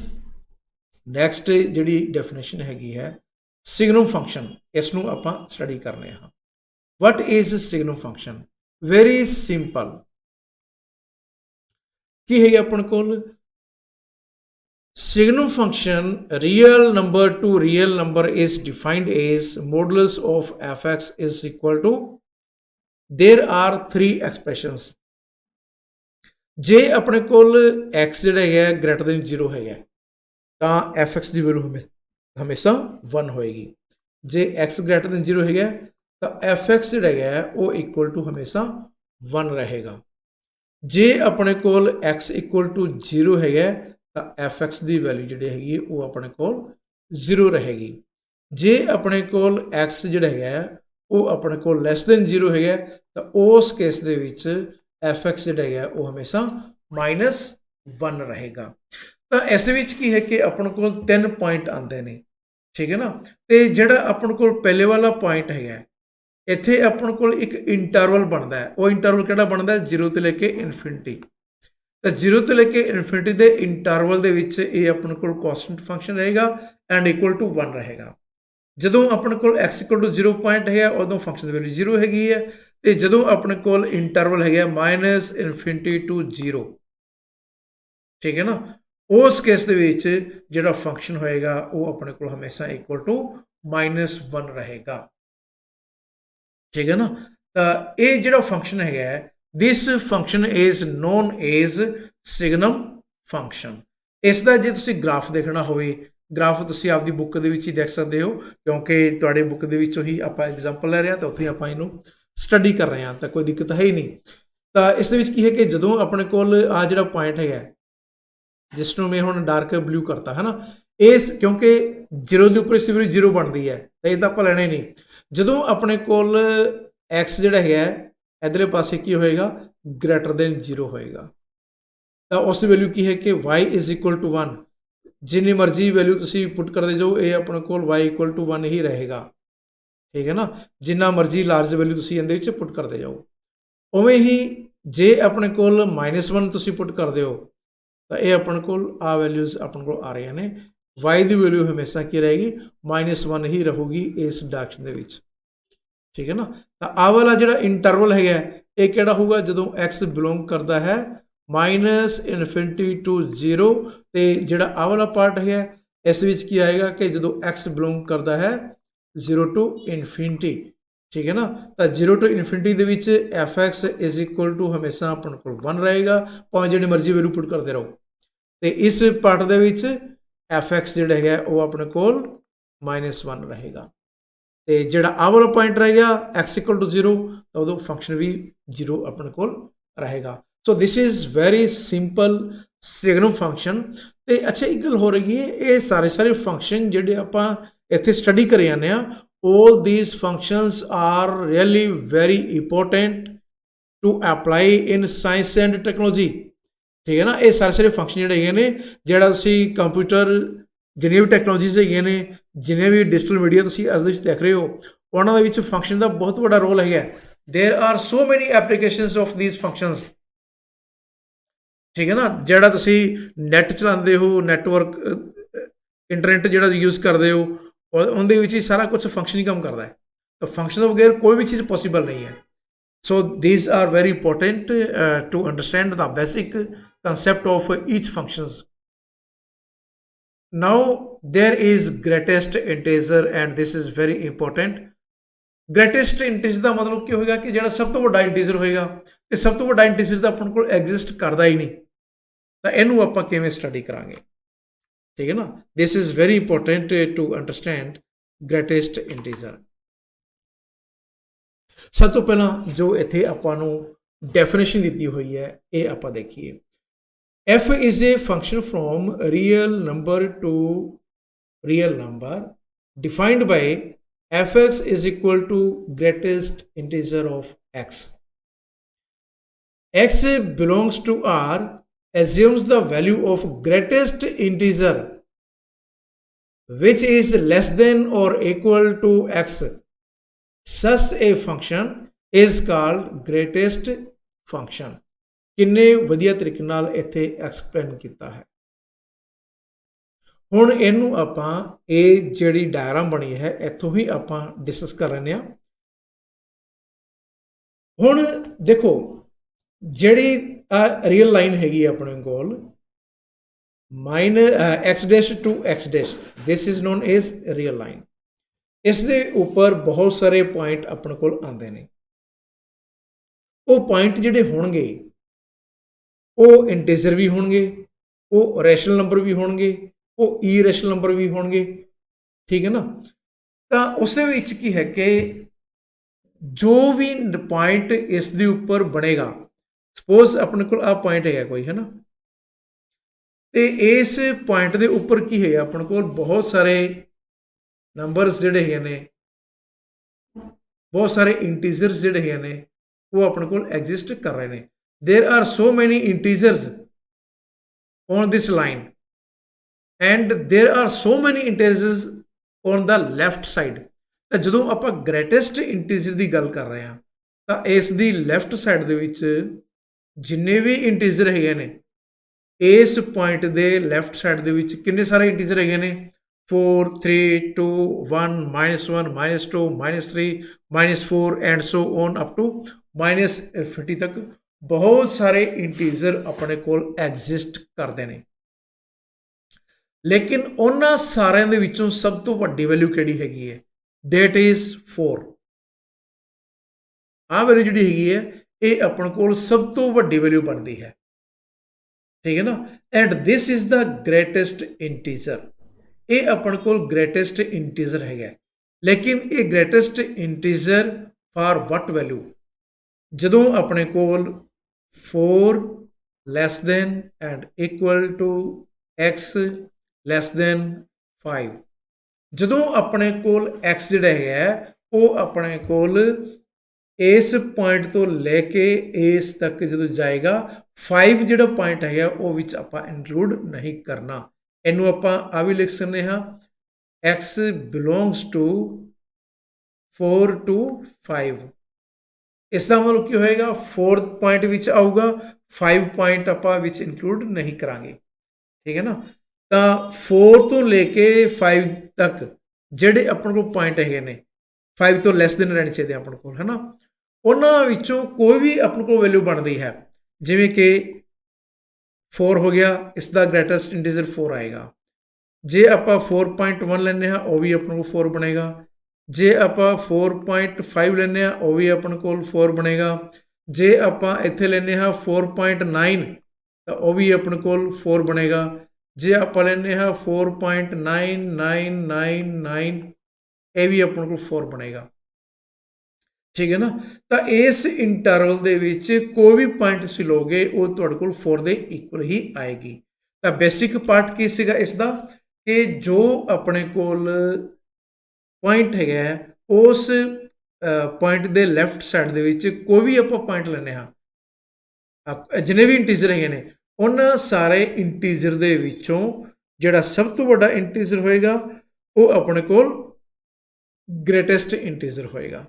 ਨੈਕਸਟ ਜਿਹੜੀ ਡੈਫੀਨੇਸ਼ਨ ਹੈਗੀ ਹੈ ਸਿਗਨਮ ਫੰਕਸ਼ਨ, ਇਸ ਨੂੰ ਆਪਾਂ ਸਟੱਡੀ ਕਰਨੇ ਹਾਂ। What is signum function? Very simple. ਕੀ ਹੈ ਆਪਣੇ ਕੋਲ signum function real number to real number is defined as modulus of fx is equal to, there are three expressions। ਜੇ ਆਪਣੇ ਕੋਲ x ਜਿਹੜਾ ਹੈ greater than 0 ਹੈਗਾ ਤਾਂ fx ਦੀ ਵੈਲਿਊ ਹਮੇਸ਼ਾ 1 ਹੋਏਗੀ। ਜੇ x greater than 0 ਹੈਗਾ ਤਾਂ fx ਜਿਹੜਾ ਹੈ ਉਹ ਇਕੁਅਲ ਟੂ ਹਮੇਸ਼ਾ 1 ਰਹੇਗਾ। ਜੇ ਆਪਣੇ ਕੋਲ x ਇਕੁਅਲ ਟੂ 0 ਹੈਗਾ ਤਾਂ fx ਦੀ ਵੈਲਿਊ ਜਿਹੜੀ ਹੈਗੀ ਉਹ ਆਪਣੇ ਕੋਲ 0 ਰਹੇਗੀ। ਜੇ ਆਪਣੇ ਕੋਲ x ਜਿਹੜਾ ਹੈਗਾ ਉਹ ਆਪਣੇ ਕੋਲ ਲੈਸ ਦੈਨ 0 ਹੈਗਾ ਤਾਂ ਉਸ ਕੇਸ ਦੇ ਵਿੱਚ fx ਜਿਹੜਾ ਹੈਗਾ ਉਹ ਹਮੇਸ਼ਾ -1 ਰਹੇਗਾ। ਤਾਂ ਇਸ ਵਿੱਚ ਕੀ ਹੈ ਕਿ ਆਪਣੇ ਕੋਲ 3 ਪੁਆਇੰਟ ਆਉਂਦੇ ਨੇ, ਠੀਕ ਹੈ ਨਾ। ਤੇ ਜਿਹੜਾ ਆਪਣੇ ਕੋਲ ਪਹਿਲੇ ਵਾਲਾ ਪੁਆਇੰਟ ਹੈਗਾ ਇੱਥੇ ਆਪਣੇ ਕੋਲ ਇੱਕ ਇੰਟਰਵਲ ਬਣਦਾ ਹੈ। ਉਹ ਇੰਟਰਵਲ ਕਿਹੜਾ ਬਣਦਾ ਹੈ? 0 ਤੋਂ ਲੈ ਕੇ ਇਨਫਿਨਿਟੀ। ਤਾਂ 0 ਤੋਂ ਲੈ ਕੇ ਇਨਫਿਨਿਟੀ ਦੇ ਇੰਟਰਵਲ ਦੇ ਵਿੱਚ ਇਹ ਆਪਣੇ ਕੋਲ ਕਾਂਸਟੈਂਟ ਫੰਕਸ਼ਨ ਰਹੇਗਾ ਐਂਡ ਇਕੁਅਲ ਟੂ 1 ਰਹੇਗਾ। ਜਦੋਂ ਆਪਣੇ ਕੋਲ x ਇਕੁਅਲ ਟੂ 0 ਪੁਆਇੰਟ ਹੈਗਾ ਉਦੋਂ ਫੰਕਸ਼ਨ ਦੀ ਵੈਲਿਊ 0 ਹੈਗੀ ਹੈ। ਤੇ ਜਦੋਂ ਆਪਣੇ ਕੋਲ ਇੰਟਰਵਲ ਹੈਗਾ -ਇਨਫਿਨਿਟੀ ਟੂ 0, ਠੀਕ ਹੈ ਨਾ, ਉਸ ਕੇਸ ਦੇ ਵਿੱਚ ਜਿਹੜਾ ਫੰਕਸ਼ਨ ਹੋਏਗਾ ਉਹ ਆਪਣੇ ਕੋਲ ਹਮੇਸ਼ਾ ਇਕੁਅਲ ਟੂ -1 ਰਹੇਗਾ, ਠੀਕ ਹੈ ਨਾ। ਤਾਂ ਇਹ ਜਿਹੜਾ ਫੰਕਸ਼ਨ ਹੈਗਾ this function is known as signum function। ਇਸ ਦਾ ਜੇ ਤੁਸੀਂ ਗ੍ਰਾਫ ਦੇਖਣਾ ਹੋਵੇ, ਗ੍ਰਾਫ ਤੁਸੀਂ ਆਪਦੀ ਬੁੱਕ ਦੇ ਵਿੱਚ ਹੀ ਦੇਖ ਸਕਦੇ ਹੋ ਕਿਉਂਕਿ ਤੁਹਾਡੇ ਬੁੱਕ ਦੇ ਵਿੱਚੋਂ ਹੀ ਆਪਾਂ ਐਗਜ਼ਾਮਪਲ ਲੈ ਰਹੇ ਹਾਂ ਤਾਂ ਉੱਥੇ ਆਪਾਂ ਇਹਨੂੰ ਸਟੱਡੀ ਕਰ ਰਹੇ ਹਾਂ, ਤਾਂ ਕੋਈ ਦਿੱਕਤ ਹੈ ਹੀ ਨਹੀਂ। ਤਾਂ ਇਸ ਦੇ ਵਿੱਚ ਕੀ ਹੈ ਕਿ ਜਦੋਂ ਆਪਣੇ ਕੋਲ ਆ ਜਿਹੜਾ ਪੁਆਇੰਟ ਹੈਗਾ ਜਿਸ ਨੂੰ ਮੈਂ ਹੁਣ ਡਾਰਕ ਬਲੂ ਕਰਤਾ ਹੈ ਨਾ, ਇਸ ਕਿਉਂਕਿ 0 ਦੇ ਉੱਪਰ ਇਸ ਵਾਰੀ 0 ਬਣਦੀ ਹੈ ਤਾਂ ਇਹ ਤਾਂ ਆਪਾਂ ਲੈਣਾ ਹੀ ਨਹੀਂ। ਜਦੋਂ ਆਪਣੇ ਕੋਲ x ਜਿਹੜਾ ਹੈਗਾ ਇਧਰਲੇ ਪਾਸੇ ਕੀ ਹੋਏਗਾ ਗ੍ਰੇਟਰ ਦੈਨ 0 ਹੋਏਗਾ ਤਾਂ ਉਸ ਦੀ ਵੈਲਿਊ ਕੀ ਹੈ ਕਿ y ਇਜ਼ ਇਕੁਅਲ ਟੂ 1। ਜਿੰਨੀ ਮਰਜ਼ੀ ਵੈਲਿਊ ਤੁਸੀਂ ਪੁੱਟ ਕਰਦੇ ਜਾਓ ਇਹ ਆਪਣੇ ਕੋਲ y ਇਕੁਅਲ ਟੂ 1 ਹੀ ਰਹੇਗਾ, ਠੀਕ ਹੈ ਨਾ। ਜਿੰਨਾ ਮਰਜ਼ੀ ਲਾਰਜ ਵੈਲਿਊ ਤੁਸੀਂ ਇਹਦੇ ਵਿੱਚ ਪੁੱਟ ਕਰਦੇ ਜਾਓ। ਉਵੇਂ ਹੀ ਜੇ ਆਪਣੇ ਕੋਲ -1 ਤੁਸੀਂ ਪੁੱਟ ਕਰਦੇ ਹੋ ਤਾਂ ਇਹ ਆਪਣੇ ਕੋਲ ਆ ਵੈਲਿਊਜ਼ ਆਪਣੇ ਕੋਲ ਆ ਰਹੀਆਂ ਨੇ। y ਦੀ ਵੈਲਿਊ ਹਮੇਸ਼ਾ ਕੀ ਰਹੇਗੀ -1 ਹੀ ਰਹੂਗੀ ਇਸ ਡਾਇਰੈਕਸ਼ਨ ਦੇ ਵਿੱਚ, ਠੀਕ ਹੈ ਨਾ। ਤਾਂ ਆਹ ਵਾਲਾ ਜਿਹੜਾ ਇੰਟਰਵਲ ਹੈਗਾ ਇਹ ਕਿਹੜਾ ਹੋਊਗਾ ਜਦੋਂ x ਬਿਲੋਂਗ ਕਰਦਾ ਹੈ -ਇਨਫਿਨਿਟੀ ਟੂ 0 ਤੇ ਜਿਹੜਾ ਆਹ ਵਾਲਾ ਪਾਰਟ ਹੈਗਾ ਇਸ ਵਿੱਚ ਕੀ ਆਏਗਾ ਕਿ ਜਦੋਂ x ਬਿਲੋਂਗ ਕਰਦਾ ਹੈ 0 ਟੂ ਇਨਫਿਨਿਟੀ, ਠੀਕ ਹੈ ਨਾ। ਤਾਂ 0 ਟੂ ਇਨਫਿਨਿਟੀ ਦੇ ਵਿੱਚ fx ਇਜ਼ ਇਕੁਅਲ ਟੂ ਹਮੇਸ਼ਾ ਆਪਣੇ ਕੋਲ 1 ਰਹੇਗਾ ਭਾਵੇਂ ਜਿਹੜੀ ਮਰਜ਼ੀ ਵੈਲਿਊ ਪੁੱਟ ਕਰਦੇ ਰਹੋ। ਤੇ ਇਸ ਪਾਰਟ ਦੇ ਵਿੱਚ fx ਜਿਹੜਾ ਹੈਗਾ ਉਹ ਆਪਣੇ ਕੋਲ -1 ਰਹੇਗਾ। ਤੇ ਜਿਹੜਾ ਆਹ ਵਾਲਾ ਪੁਆਇੰਟ ਰਹੇਗਾ x ਇਕੁਅਲ ਟੂ 0 ਤਾਂ ਉਦੋਂ ਫੰਕਸ਼ਨ ਵੀ 0 ਆਪਣੇ ਕੋਲ ਰਹੇਗਾ। So this is very simple signum function. ਤੇ ਅੱਛਾ ਇੱਕ ਗੱਲ ਹੋ ਰਹੀ ਹੈ, ਇਹ ਸਾਰੇ ਫੰਕਸ਼ਨ ਜਿਹੜੇ ਆਪਾਂ ਇੱਥੇ ਸਟੱਡੀ ਕਰੇ ਜਾਂਦੇ ਆ all these functions are really very important to apply in science and technology, ਠੀਕ ਹੈ ਨਾ। ਇਹ ਸਾਰੇ ਫੰਕਸ਼ਨ ਜਿਹੜੇ ਹੈਗੇ ਨੇ ਜਿਹੜਾ ਤੁਸੀਂ ਕੰਪਿਊਟਰ ਜਿੰਨੀਆਂ ਵੀ ਟੈਕਨੋਲੋਜੀਜ਼ ਹੈਗੀਆਂ ਨੇ ਜਿੰਨੇ ਵੀ ਡਿਜੀਟਲ ਮੀਡੀਆ ਤੁਸੀਂ ਅੱਜ ਦੇ ਵਿੱਚ ਦੇਖ ਰਹੇ ਹੋ ਉਹਨਾਂ ਦੇ ਵਿੱਚ ਫੰਕਸ਼ਨ ਦਾ ਬਹੁਤ ਵੱਡਾ ਰੋਲ ਹੈਗਾ। ਦੇਰ ਆਰ ਸੋ ਮੈਨੀ ਐਪਲੀਕੇਸ਼ਨਸ ਆਫ ਥੀਸ ਫੰਕਸ਼ਨਸ, ਠੀਕ ਹੈ ਨਾ। ਜਿਹੜਾ ਤੁਸੀਂ ਨੈਟ ਚਲਾਉਂਦੇ ਹੋ, ਨੈਟਵਰਕ ਇੰਟਰਨੈਟ ਜਿਹੜਾ ਯੂਜ਼ ਕਰਦੇ ਹੋ ਉਹਦੇ ਵਿੱਚ ਹੀ ਸਾਰਾ ਕੁਝ ਫੰਕਸ਼ਨ ਹੀ ਕੰਮ ਕਰਦਾ ਹੈ। ਤਾਂ ਫੰਕਸ਼ਨ ਤੋਂ ਬਗੈਰ ਕੋਈ ਵੀ ਚੀਜ਼ ਪੋਸੀਬਲ ਨਹੀਂ ਹੈ। So these are very important to understand the basic concept of each functions. Now there is greatest integer and this is very important. greatest integer ਦਾ ਮਤਲਬ ਕੀ ਹੋਏਗਾ ਕਿ ਜਿਹੜਾ ਸਭ ਤੋਂ ਵੱਡਾ ਇੰਟੀਜਰ ਹੋਏਗਾ ਤੇ ਸਭ ਤੋਂ ਵੱਡਾ ਇੰਟੀਜਰ ਤਾਂ ਆਪਣੇ ਕੋਲ ਐਗਜ਼ਿਸਟ ਕਰਦਾ ਹੀ ਨਹੀਂ, ਤਾਂ ਇਹਨੂੰ ਆਪਾਂ ਕਿਵੇਂ ਸਟੱਡੀ ਕਰਾਂਗੇ, ਠੀਕ ਹੈ ਨਾ। this is very important to understand greatest integer। ਸਭ ਤੋਂ ਪਹਿਲਾਂ ਜੋ ਇੱਥੇ ਆਪਾਂ ਨੂੰ ਡੈਫੀਨੇਸ਼ਨ ਦਿੱਤੀ ਹੋਈ ਹੈ ਇਹ ਆਪਾਂ ਦੇਖੀਏ। f is a function from real number to real number defined by fx is equal to greatest integer of x. x belongs to R assumes the value of greatest integer which is less than or equal to x such a function is called greatest function. किन्ने वधिया तरीके नाल इत्थे एक्सप्लेन किया है। हुण इहनूं आपां ਇਹ ਜਿਹੜੀ डायग्राम बनी है इत्थों ही आपां डिस्कस कर रहे हैं। हुण देखो ਜਿਹੜੀ ਰੀਅਲ ਲਾਈਨ ਹੈਗੀ ਆਪਣੇ ਕੋਲ x dash to x dash, this is known as real line. ਇਸ ਦੇ ਉੱਪਰ ਬਹੁਤ ਸਾਰੇ ਪੁਆਇੰਟ ਆਪਣੇ ਕੋਲ ਆਉਂਦੇ ਨੇ। ਉਹ ਪੁਆਇੰਟ ਜਿਹੜੇ ਹੋਣਗੇ ਉਹ ਇੰਟੀਜਰ ਵੀ ਹੋਣਗੇ, ਉਹ ਰੈਸ਼ਨਲ ਨੰਬਰ ਵੀ ਹੋਣਗੇ, ਉਹ ਇਰੈਸ਼ਨਲ ਨੰਬਰ ਵੀ ਹੋਣਗੇ, ਠੀਕ ਹੈ ਨਾ। ਤਾਂ ਉਸ ਦੇ ਵਿੱਚ ਕੀ ਹੈ ਕਿ ਜੋ ਵੀ ਪੁਆਇੰਟ ਇਸ ਦੇ ਉੱਪਰ ਬਣੇਗਾ, ਸਪੋਜ਼ ਆਪਣੇ ਕੋਲ ਆ ਪੁਆਇੰਟ ਹੈਗਾ ਕੋਈ, ਹੈ ਨਾ, ਤੇ ਇਸ ਪੁਆਇੰਟ ਦੇ ਉੱਪਰ ਕੀ ਹੈ ਆਪਣੇ ਕੋਲ ਬਹੁਤ ਸਾਰੇ ਨੰਬਰਸ ਜਿਹੜੇ ਹੈਗੇ ਨੇ, ਬਹੁਤ ਸਾਰੇ ਇੰਟੀਜਰਸ ਜਿਹੜੇ ਹੈਗੇ ਨੇ ਉਹ ਆਪਣੇ ਕੋਲ ਐਗਜ਼ਿਸਟ ਕਰ ਰਹੇ ਨੇ। There are so many integers on this line and there are so many integers on the left side। ਤਾਂ ਜਦੋਂ ਆਪਾਂ ਗ੍ਰੇਟੈਸਟ ਇੰਟੀਜਰ ਦੀ ਗੱਲ ਕਰ ਰਹੇ ਹਾਂ ਤਾਂ ਇਸ ਦੀ ਲੈਫਟ ਸਾਈਡ ਦੇ ਵਿੱਚ ਜਿੰਨੇ ਵੀ ਇੰਟੀਜਰ ਹੈਗੇ ਨੇ, ਇਸ ਪੁਆਇੰਟ ਦੇ ਲੈਫਟ ਸਾਈਡ ਦੇ ਵਿੱਚ ਕਿੰਨੇ ਸਾਰੇ ਇੰਟੀਜਰ ਹੈਗੇ ਨੇ, 4 3 2 1 -1 -2 -3 -4 and so on up to -50 ਤੱਕ ਬਹੁਤ ਸਾਰੇ ਇੰਟੀਜਰ ਆਪਣੇ ਕੋਲ ਐਗਜ਼ਿਸਟ ਕਰਦੇ ਨੇ। ਲੇਕਿਨ ਉਹਨਾਂ ਸਾਰਿਆਂ ਦੇ ਵਿੱਚੋਂ ਸਭ ਤੋਂ ਵੱਡੀ ਵੈਲਿਊ ਕਿਹੜੀ ਹੈਗੀ ਹੈ, that is 4। ਆਹ ਵੈਲਿਊ ਜਿਹੜੀ ਹੈਗੀ ਹੈ ਇਹ ਆਪਣੇ ਕੋਲ ਸਭ ਤੋਂ ਵੱਡੀ ਵੈਲਿਊ ਬਣਦੀ ਹੈ, ਠੀਕ ਹੈ ਨਾ। And this is the greatest integer. ਇਹ ਆਪਣੇ ਕੋਲ ਗ੍ਰੇਟੈਸਟ ਇੰਟੀਜਰ ਹੈਗਾ। ਲੇਕਿਨ ਇਹ greatest integer for what value, ਜਦੋਂ ਆਪਣੇ ਕੋਲ 4 less than and equal to x less than 5, ਜਦੋਂ ਆਪਣੇ ਕੋਲ x ਜਿਹੜਾ ਹੈਗਾ ਉਹ ਆਪਣੇ ਕੋਲ ਇਸ ਪੁਆਇੰਟ ਤੋਂ ਲੈ ਕੇ ਇਸ ਤੱਕ ਜਦੋਂ ਜਾਏਗਾ, 5 ਜਿਹੜਾ ਪੁਆਇੰਟ ਹੈਗਾ ਉਹ ਵਿੱਚ ਆਪਾਂ ਇਨਕਲੂਡ ਨਹੀਂ ਕਰਨਾ। ਇਹਨੂੰ ਆਪਾਂ ਆ ਵੀ ਲਿਖ ਸਕਦੇ ਹਾਂ, x belongs to 4 to 5। ਇਸ ਦਾ ਮਤਲਬ ਕੀ ਹੋਏਗਾ, 4 ਪੁਆਇੰਟ ਵਿੱਚ ਆਊਗਾ, 5 ਪੁਆਇੰਟ ਆਪਾਂ ਵਿੱਚ ਇਨਕਲੂਡ ਨਹੀਂ ਕਰਾਂਗੇ, ਠੀਕ ਹੈ ਨਾ। ਤਾਂ 4 ਤੋਂ ਲੈ ਕੇ 5 ਤੱਕ ਜਿਹੜੇ ਆਪਣੇ ਕੋਲ ਪੁਆਇੰਟ ਹੈਗੇ ਨੇ 5 ਤੋਂ ਲੈਸ ਦੇਨ ਰਹਿਣੇ ਚਾਹੀਦੇ ਆਪਣੇ ਕੋਲ, ਹੈ ਨਾ। ਉਹਨਾਂ ਵਿੱਚੋਂ ਕੋਈ ਵੀ ਆਪਣੇ ਕੋਲ ਵੈਲਿਊ ਬਣਦੀ ਹੈ, ਜਿਵੇਂ ਕਿ 4 ਹੋ ਗਿਆ, ਇਸ ਦਾ ਗ੍ਰੇਟੈਸਟ ਇੰਟੀਜਰ 4 ਆਏਗਾ। ਜੇ ਆਪਾਂ 4.1 ਲੈਂਦੇ ਹਾਂ ਉਹ ਵੀ ਆਪਣੇ ਕੋਲ 4 ਬਣੇਗਾ। ਜੇ ਆਪਾਂ 4.5 ਲੈਂਦੇ ਹਾਂ ਉਹ ਵੀ ਆਪਣੇ ਕੋਲ 4 ਬਣੇਗਾ। ਜੇ ਆਪਾਂ ਇੱਥੇ ਲੈਂਦੇ ਹਾਂ 4.9 ਤਾਂ ਉਹ ਵੀ ਆਪਣੇ ਕੋਲ 4 ਬਣੇਗਾ। ਜੇ ਆਪਾਂ ਲੈਂਦੇ ਹਾਂ 4.9999 ਇਹ ਵੀ ਆਪਣੇ ਕੋਲ 4 ਬਣੇਗਾ, ਠੀਕ ਹੈ ਨਾ। ਤਾਂ ਇਸ ਇੰਟਰਵਲ ਦੇ ਵਿੱਚ ਕੋਈ ਵੀ ਪੁਆਇੰਟ ਤੁਸੀਂ ਲਓਗੇ ਉਹ ਤੁਹਾਡੇ ਕੋਲ 4 ਦੇ ਇਕੁਅਲ ਹੀ ਆਏਗੀ। ਤਾਂ ਬੇਸਿਕ ਪਾਰਟ ਕੀ ਸੀਗਾ ਇਸ ਦਾ, ਕਿ ਜੋ ਆਪਣੇ ਕੋਲ ਪੁਆਇੰਟ ਹੈਗਾ ਉਸ ਪੁਆਇੰਟ ਦੇ ਲੈਫਟ ਸਾਈਡ ਦੇ ਵਿੱਚ ਕੋਈ ਵੀ ਆਪਾਂ ਪੁਆਇੰਟ ਲੈਂਦੇ ਹਾਂ, ਜਿੰਨੇ ਵੀ ਇੰਟੀਜਰ ਹੈਗੇ ਨੇ ਉਹਨਾਂ ਸਾਰੇ ਇੰਟੀਜਰ ਦੇ ਵਿੱਚੋਂ ਜਿਹੜਾ ਸਭ ਤੋਂ ਵੱਡਾ ਇੰਟੀਜਰ ਹੋਏਗਾ ਉਹ ਆਪਣੇ ਕੋਲ ਗ੍ਰੇਟੈਸਟ ਇੰਟੀਜਰ ਹੋਏਗਾ।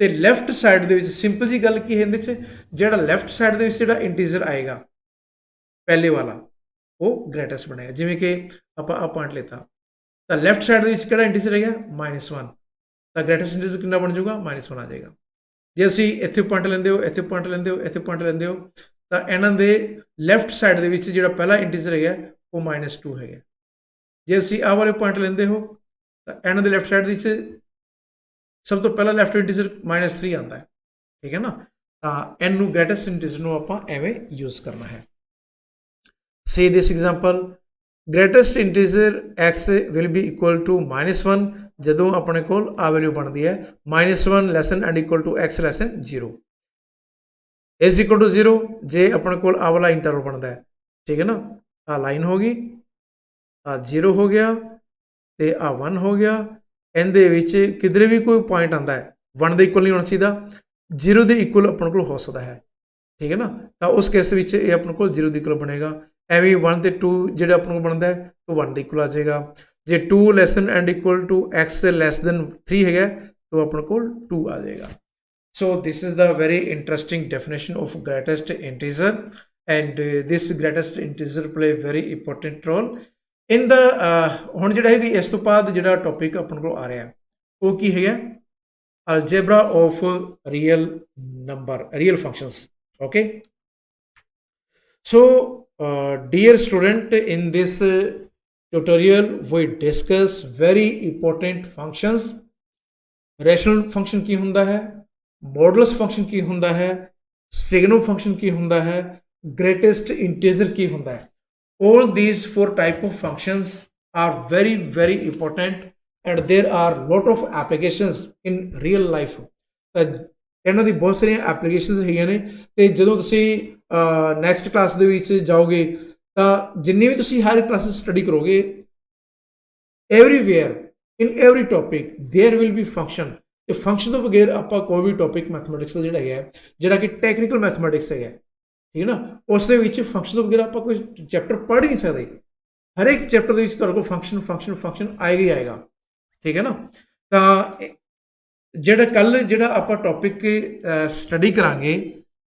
ਤੇ ਲੈਫਟ ਸਾਈਡ ਦੇ ਵਿੱਚ ਸਿੰਪਲ ਜੀ ਗੱਲ ਕੀ ਹੈ ਇਹਦੇ 'ਚ, ਜਿਹੜਾ ਲੈਫਟ ਸਾਈਡ ਦੇ ਵਿੱਚ ਜਿਹੜਾ ਇੰਟੀਜਰ ਆਏਗਾ ਪਹਿਲੇ ਵਾਲਾ ਉਹ ਗ੍ਰੇਟੈਸਟ ਬਣੇਗਾ। ਜਿਵੇਂ ਕਿ ਆਪਾਂ ਆ ਪੁਆਇੰਟ ਲੈਤਾ ਤਾਂ ਲੈਫਟ ਸਾਈਡ ਦੇ ਵਿੱਚ ਕਿਹੜਾ ਇੰਟੀਜਰ ਹੈਗਾ -1, ਤਾਂ ਗ੍ਰੇਟੈਸਟ ਇੰਟੀਜਰ ਕਿੰਨਾ ਬਣ ਜਾਊਗਾ, -1 ਆ ਜਾਏਗਾ। ਜੇ ਅਸੀਂ ਇੱਥੇ ਪੁਆਇੰਟ ਲੈਂਦੇ ਹੋ, ਇੱਥੇ ਪੁਆਇੰਟ ਲੈਂਦੇ ਹੋ, ਇੱਥੇ ਪੁਆਇੰਟ ਲੈਂਦੇ ਹੋ ਤਾਂ ਇਹਨਾਂ ਦੇ ਲੈਫਟ ਸਾਈਡ ਦੇ ਵਿੱਚ ਜਿਹੜਾ ਪਹਿਲਾ ਇੰਟੀਜਰ ਹੈਗਾ ਉਹ -2 ਹੈਗਾ। ਜੇ ਅਸੀਂ ਆਹ ਵਾਲੇ ਪੁਆਇੰਟ ਲੈਂਦੇ ਹੋ ਤਾਂ ਇਹਨਾਂ ਦੇ ਲੈਫਟ ਸਾਈਡ ਦੇ ਵਿੱਚ ਸਭ ਤੋਂ ਪਹਿਲਾਂ ਲੈਫਟ ਇੰਟੀਜਰ -3 ਆਉਂਦਾ ਹੈ, ਠੀਕ ਹੈ ਨਾ। ਤਾਂ ਇਹਨੂੰ ਗ੍ਰੇਟੈਸਟ ਇੰਟੀਜਰ ਨੂੰ ਆਪਾਂ ਐਵੇਂ ਯੂਜ਼ ਕਰਨਾ ਹੈ। See this example, greatest integer x will be equal to -1 ਜਦੋਂ ਆਪਣੇ ਕੋਲ ਆ ਵੈਲਿਊ ਬਣਦੀ ਹੈ -1 less than and equal to x less than 0 is equal to 0। ਜੇ ਆਪਣੇ ਕੋਲ ਆ ਵਾਲਾ ਇੰਟਰਵਲ ਬਣਦਾ ਹੈ, ਠੀਕ ਹੈ ਨਾ, ਆ ਲਾਈਨ ਹੋ ਗਈ, ਆ 0 ਹੋ ਗਿਆ ਤੇ ਆ 1 ਹੋ ਗਿਆ। ਇਹਦੇ ਵਿੱਚ ਕਿਧਰੇ ਵੀ ਕੋਈ ਪੁਆਇੰਟ ਆਉਂਦਾ ਹੈ 1 ਦੇ ਇਕੁਅਲ ਨਹੀਂ ਹੋਣਾ ਚਾਹੀਦਾ, 0 ਦੇ ਇਕੁਅਲ ਆਪਣੇ ਕੋਲ ਹੋ ਸਕਦਾ ਹੈ, ਠੀਕ ਹੈ ਨਾ। ਤਾਂ ਉਸ ਕੇਸ ਵਿੱਚ ਇਹ ਆਪਣੇ ਕੋਲ 0 ਦੇ ਇਕੁਅਲ ਬਣੇਗਾ। ਐਵੇਂ 1 ਤੇ 2 ਜਿਹੜਾ ਆਪਣੇ ਕੋਲ ਬਣਦਾ ਹੈ ਉਹ 1 ਦੇ ਇਕੁਅਲ ਆ ਜਾਏਗਾ। ਜੇ 2 less than and equal to x less than 3 ਹੈਗਾ तो अपने को 2 आ जाएगा। So this is the very interesting definition of greatest integer, and this greatest integer play very important role in the ਹੁਣ ਜਿਹੜਾ ਹੈ ਵੀ ਇਸ ਤੋਂ ਬਾਅਦ ਜਿਹੜਾ ਟੌਪਿਕ ਆਪਣੇ ਕੋਲ ਆ ਰਿਹਾ ਉਹ ਕੀ ਹੈਗਾ algebra of real number, real functions. Okay, so dear student, in this tutorial we discuss very important functions. Rational function ਕੀ ਹੁੰਦਾ ਹੈ, ਮੋਡੂਲਸ ਫੰਕਸ਼ਨ ਕੀ ਹੁੰਦਾ ਹੈ, ਸਿਗਨੋ ਫੰਕਸ਼ਨ ਕੀ ਹੁੰਦਾ ਹੈ, ਗ੍ਰੇਟੈਸਟ ਇੰਟੀਜਰ ਕੀ ਹੁੰਦਾ ਹੈ। all these 4 type of functions are very very important and there are lot of applications in real life। ਤਾਂ ਇਹਨਾਂ ਦੀ ਬਹੁਤ ਸਾਰੀਆਂ ਐਪਲੀਕੇਸ਼ਨਸ ਹੈਗੀਆਂ ਨੇ ਤੇ ਜਦੋਂ ਤੁਸੀਂ ਨੈਕਸਟ ਕਲਾਸ ਦੇ ਵਿੱਚ ਜਾਓਗੇ ਤਾਂ ਜਿੰਨੀ ਵੀ ਤੁਸੀਂ ਹਰ ਕਲਾਸਿਸ ਸਟੱਡੀ ਕਰੋਗੇ everywhere in every topic there will be function। ਤੇ ਫੰਕਸ਼ਨ ਤੋਂ ਬਗੈਰ ਆਪਾਂ ਕੋਈ ਵੀ ਟੌਪਿਕ ਮੈਥਮੈਟਿਕਸ ਦਾ ਜਿਹੜਾ ਹੈਗਾ ਜਿਹੜਾ ਕਿ ਟੈਕਨੀਕਲ ਮੈਥਮੈਟਿਕਸ ਹੈਗਾ, ਠੀਕ ਹੈ ਨਾ, ਉਸ ਦੇ ਵਿੱਚ ਫੰਕਸ਼ਨ ਤੋਂ ਬਗੈਰ ਆਪਾਂ ਕੋਈ ਚੈਪਟਰ ਪੜ੍ਹ ਹੀ ਨਹੀਂ ਸਕਦੇ। ਹਰ ਇੱਕ ਚੈਪਟਰ ਦੇ ਵਿੱਚ ਤੁਹਾਡੇ ਕੋਲ ਫੰਕਸ਼ਨ ਆਏਗਾ ਹੀ ਆਏਗਾ, ਠੀਕ ਹੈ ਨਾ। ਤਾਂ ਜਿਹੜਾ ਕੱਲ ਜਿਹੜਾ ਆਪਾਂ ਟੌਪਿਕ ਸਟੱਡੀ ਕਰਾਂਗੇ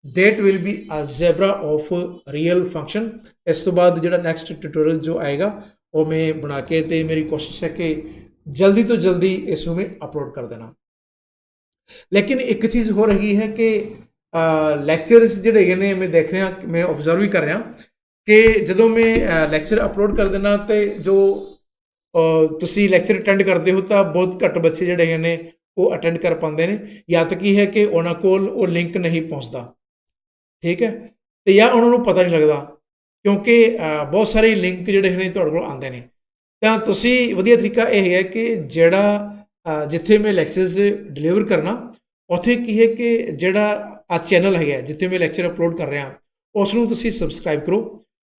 that will be algebra of real function। ਇਸ ਤੋਂ ਬਾਅਦ ਜਿਹੜਾ ਨੈਕਸਟ ਟਿਊਟੋਰੀਅਲ ਜੋ ਆਏਗਾ ਉਹ ਮੈਂ ਬਣਾ ਕੇ ਤੇ ਮੇਰੀ ਕੋਸ਼ਿਸ਼ ਹੈ ਕਿ ਜਲਦੀ ਤੋਂ ਜਲਦੀ ਇਸ ਨੂੰ ਮੈਂ ਅਪਲੋਡ ਕਰ ਦੇਣਾ। ਲੇਕਿਨ ਇੱਕ ਚੀਜ਼ ਹੋ ਰਹੀ ਹੈ ਕਿ ਲੈਕਚਰਸ ਜਿਹੜੇ ਹੈਗੇ ਨੇ ਮੈਂ ਦੇਖ ਰਿਹਾ, ਮੈਂ ਓਬਜ਼ਰਵ ਵੀ ਕਰ ਰਿਹਾ ਕਿ ਜਦੋਂ ਮੈਂ ਲੈਕਚਰ ਅਪਲੋਡ ਕਰ ਦੇਣਾ ਤੇ ਜੋ ਤੁਸੀਂ ਲੈਕਚਰ ਅਟੈਂਡ ਕਰਦੇ ਹੋ ਤਾਂ ਬਹੁਤ ਘੱਟ ਬੱਚੇ ਜਿਹੜੇ ਹੈਗੇ ਨੇ ਉਹ ਅਟੈਂਡ ਕਰ ਪਾਉਂਦੇ ਨੇ, ਜਾਂ ਤਾਂ ਕੀ ਹੈ ਕਿ ਉਹਨਾਂ ਕੋਲ ਉਹ ਲਿੰਕ ਨਹੀਂ ਪਹੁੰਚਦਾ, ਠੀਕ ਹੈ, ਤੇ ਜਾਂ ਉਹਨਾਂ ਨੂੰ ਪਤਾ ਨਹੀਂ ਲੱਗਦਾ ਕਿਉਂਕਿ ਬਹੁਤ ਸਾਰੇ ਲਿੰਕ ਜਿਹੜੇ ਨੇ ਤੁਹਾਡੇ ਕੋਲ ਆਉਂਦੇ ਨੇ। ਤਾਂ ਤੁਸੀਂ ਵਧੀਆ ਤਰੀਕਾ ਇਹ ਹੈ ਕਿ ਜਿਹੜਾ ਜਿੱਥੇ ਮੈਂ ਲੈਕਚਰਸ ਡਿਲੀਵਰ ਕਰਨਾ ਉੱਥੇ ਕੀ ਹੈ ਕਿ ਜਿਹੜਾ ਆ ਚੈਨਲ ਹੈਗਾ ਜਿੱਥੇ ਮੈਂ ਲੈਕਚਰ ਅਪਲੋਡ ਕਰ ਰਿਹਾ ਉਸ ਨੂੰ ਤੁਸੀਂ ਸਬਸਕ੍ਰਾਈਬ ਕਰੋ।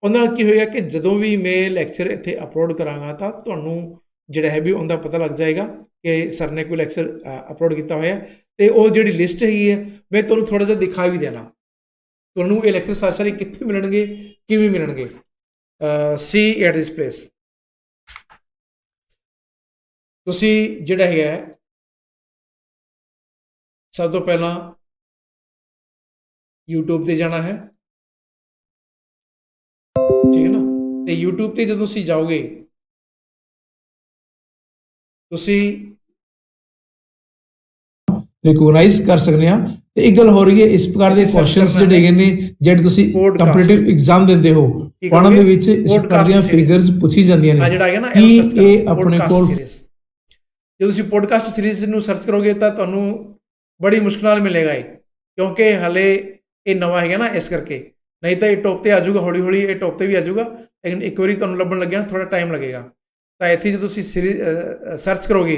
ਉਹਦੇ ਨਾਲ ਕੀ ਹੋਏਗਾ ਕਿ ਜਦੋਂ ਵੀ ਮੈਂ ਲੈਕਚਰ ਇੱਥੇ ਅਪਲੋਡ ਕਰਾਂਗਾ ਤਾਂ ਤੁਹਾਨੂੰ ਜਿਹੜਾ ਹੈ ਵੀ ਉਹਦਾ ਪਤਾ ਲੱਗ ਜਾਏਗਾ ਕਿ ਸਰ ਨੇ ਕੋਈ ਲੈਕਚਰ ਅਪਲੋਡ ਕੀਤਾ ਹੋਇਆ ਤੇ ਉਹ ਜਿਹੜੀ ਲਿਸਟ ਹੈਗੀ ਹੈ ਮੈਂ ਤੁਹਾਨੂੰ ਥੋੜ੍ਹਾ ਜਿਹਾ ਦਿਖਾ ਵੀ ਦੇਣਾ, ਤੁਹਾਨੂੰ ਇਹ ਲੈਕਚਰ ਸਾਰੇ ਕਿੱਥੇ ਮਿਲਣਗੇ, ਕਿਵੇਂ ਮਿਲਣਗੇ। ਸੀ ਐਟ ਦਿਸ ਪਲੇਸ ਤੁਸੀਂ ਜਿਹੜਾ ਹੈਗਾ ਸਭ ਤੋਂ ਪਹਿਲਾਂ YouTube ਤੇ ਜਾਣਾ ਹੈ, ਠੀਕ ਹੈ ਨਾ। ਤੇ YouTube ਤੇ ਜਦੋਂ ਤੁਸੀਂ ਜਾਓਗੇ ਤੁਸੀਂ ਰਿਕੋਗਨਾਈਜ਼ ਕਰ ਸਕਦੇ ਆ। ਤੇ ਇੱਕ ਗੱਲ ਹੋ ਰਹੀ ਹੈ ਇਸ ਪ੍ਰਕਾਰ ਦੇ ਕੁਐਸਚਨਸ ਜਿਹੜੇ ਹੈਗੇ ਨੇ ਜਿਹੜੇ ਤੁਸੀਂ ਕੰਪੀਟੀਟਿਵ ਐਗਜ਼ਾਮ ਦਿੰਦੇ ਹੋ ਉਹਨਾਂ ਦੇ ਵਿੱਚ ਇਸ ਪ੍ਰਕਾਰ ਦੀਆਂ ਫਿਗਰਸ ਪੁੱਛੀ ਜਾਂਦੀਆਂ ਨੇ ਕਿ ਇਹ ਆਪਣੇ ਕੋਲ ਜਦੋਂ ਤੁਸੀਂ ਪੋਡਕਾਸਟ ਸੀਰੀਜ਼ ਨੂੰ ਸਰਚ ਕਰੋਗੇ ਤਾਂ ਤੁਹਾਨੂੰ ਬੜੀ ਮੁਸ਼ਕਿਲ ਨਾਲ ਮਿਲੇਗਾ ਇਹ, ਕਿਉਂਕਿ ਹਲੇ ਇਹ ਨਵਾਂ ਹੈਗਾ ਨਾ ਇਸ ਕਰਕੇ, ਨਹੀਂ ਤਾਂ ਇਹ ਟੌਪ ਤੇ ਆ ਜਾਊਗਾ, ਹੌਲੀ ਹੌਲੀ ਇਹ ਟੌਪ ਤੇ ਵੀ ਆ ਜਾਊਗਾ, ਲੇਕਿਨ ਇੱਕ ਵਾਰੀ ਤੁਹਾਨੂੰ ਲੱਭਣ ਲੱਗਿਆ ਥੋੜਾ ਟਾਈਮ ਲੱਗੇਗਾ। ਤਾਂ ਇੱਥੇ ਜਦੋਂ ਤੁਸੀਂ ਸੀਰੀਜ਼ ਸਰਚ ਕਰੋਗੇ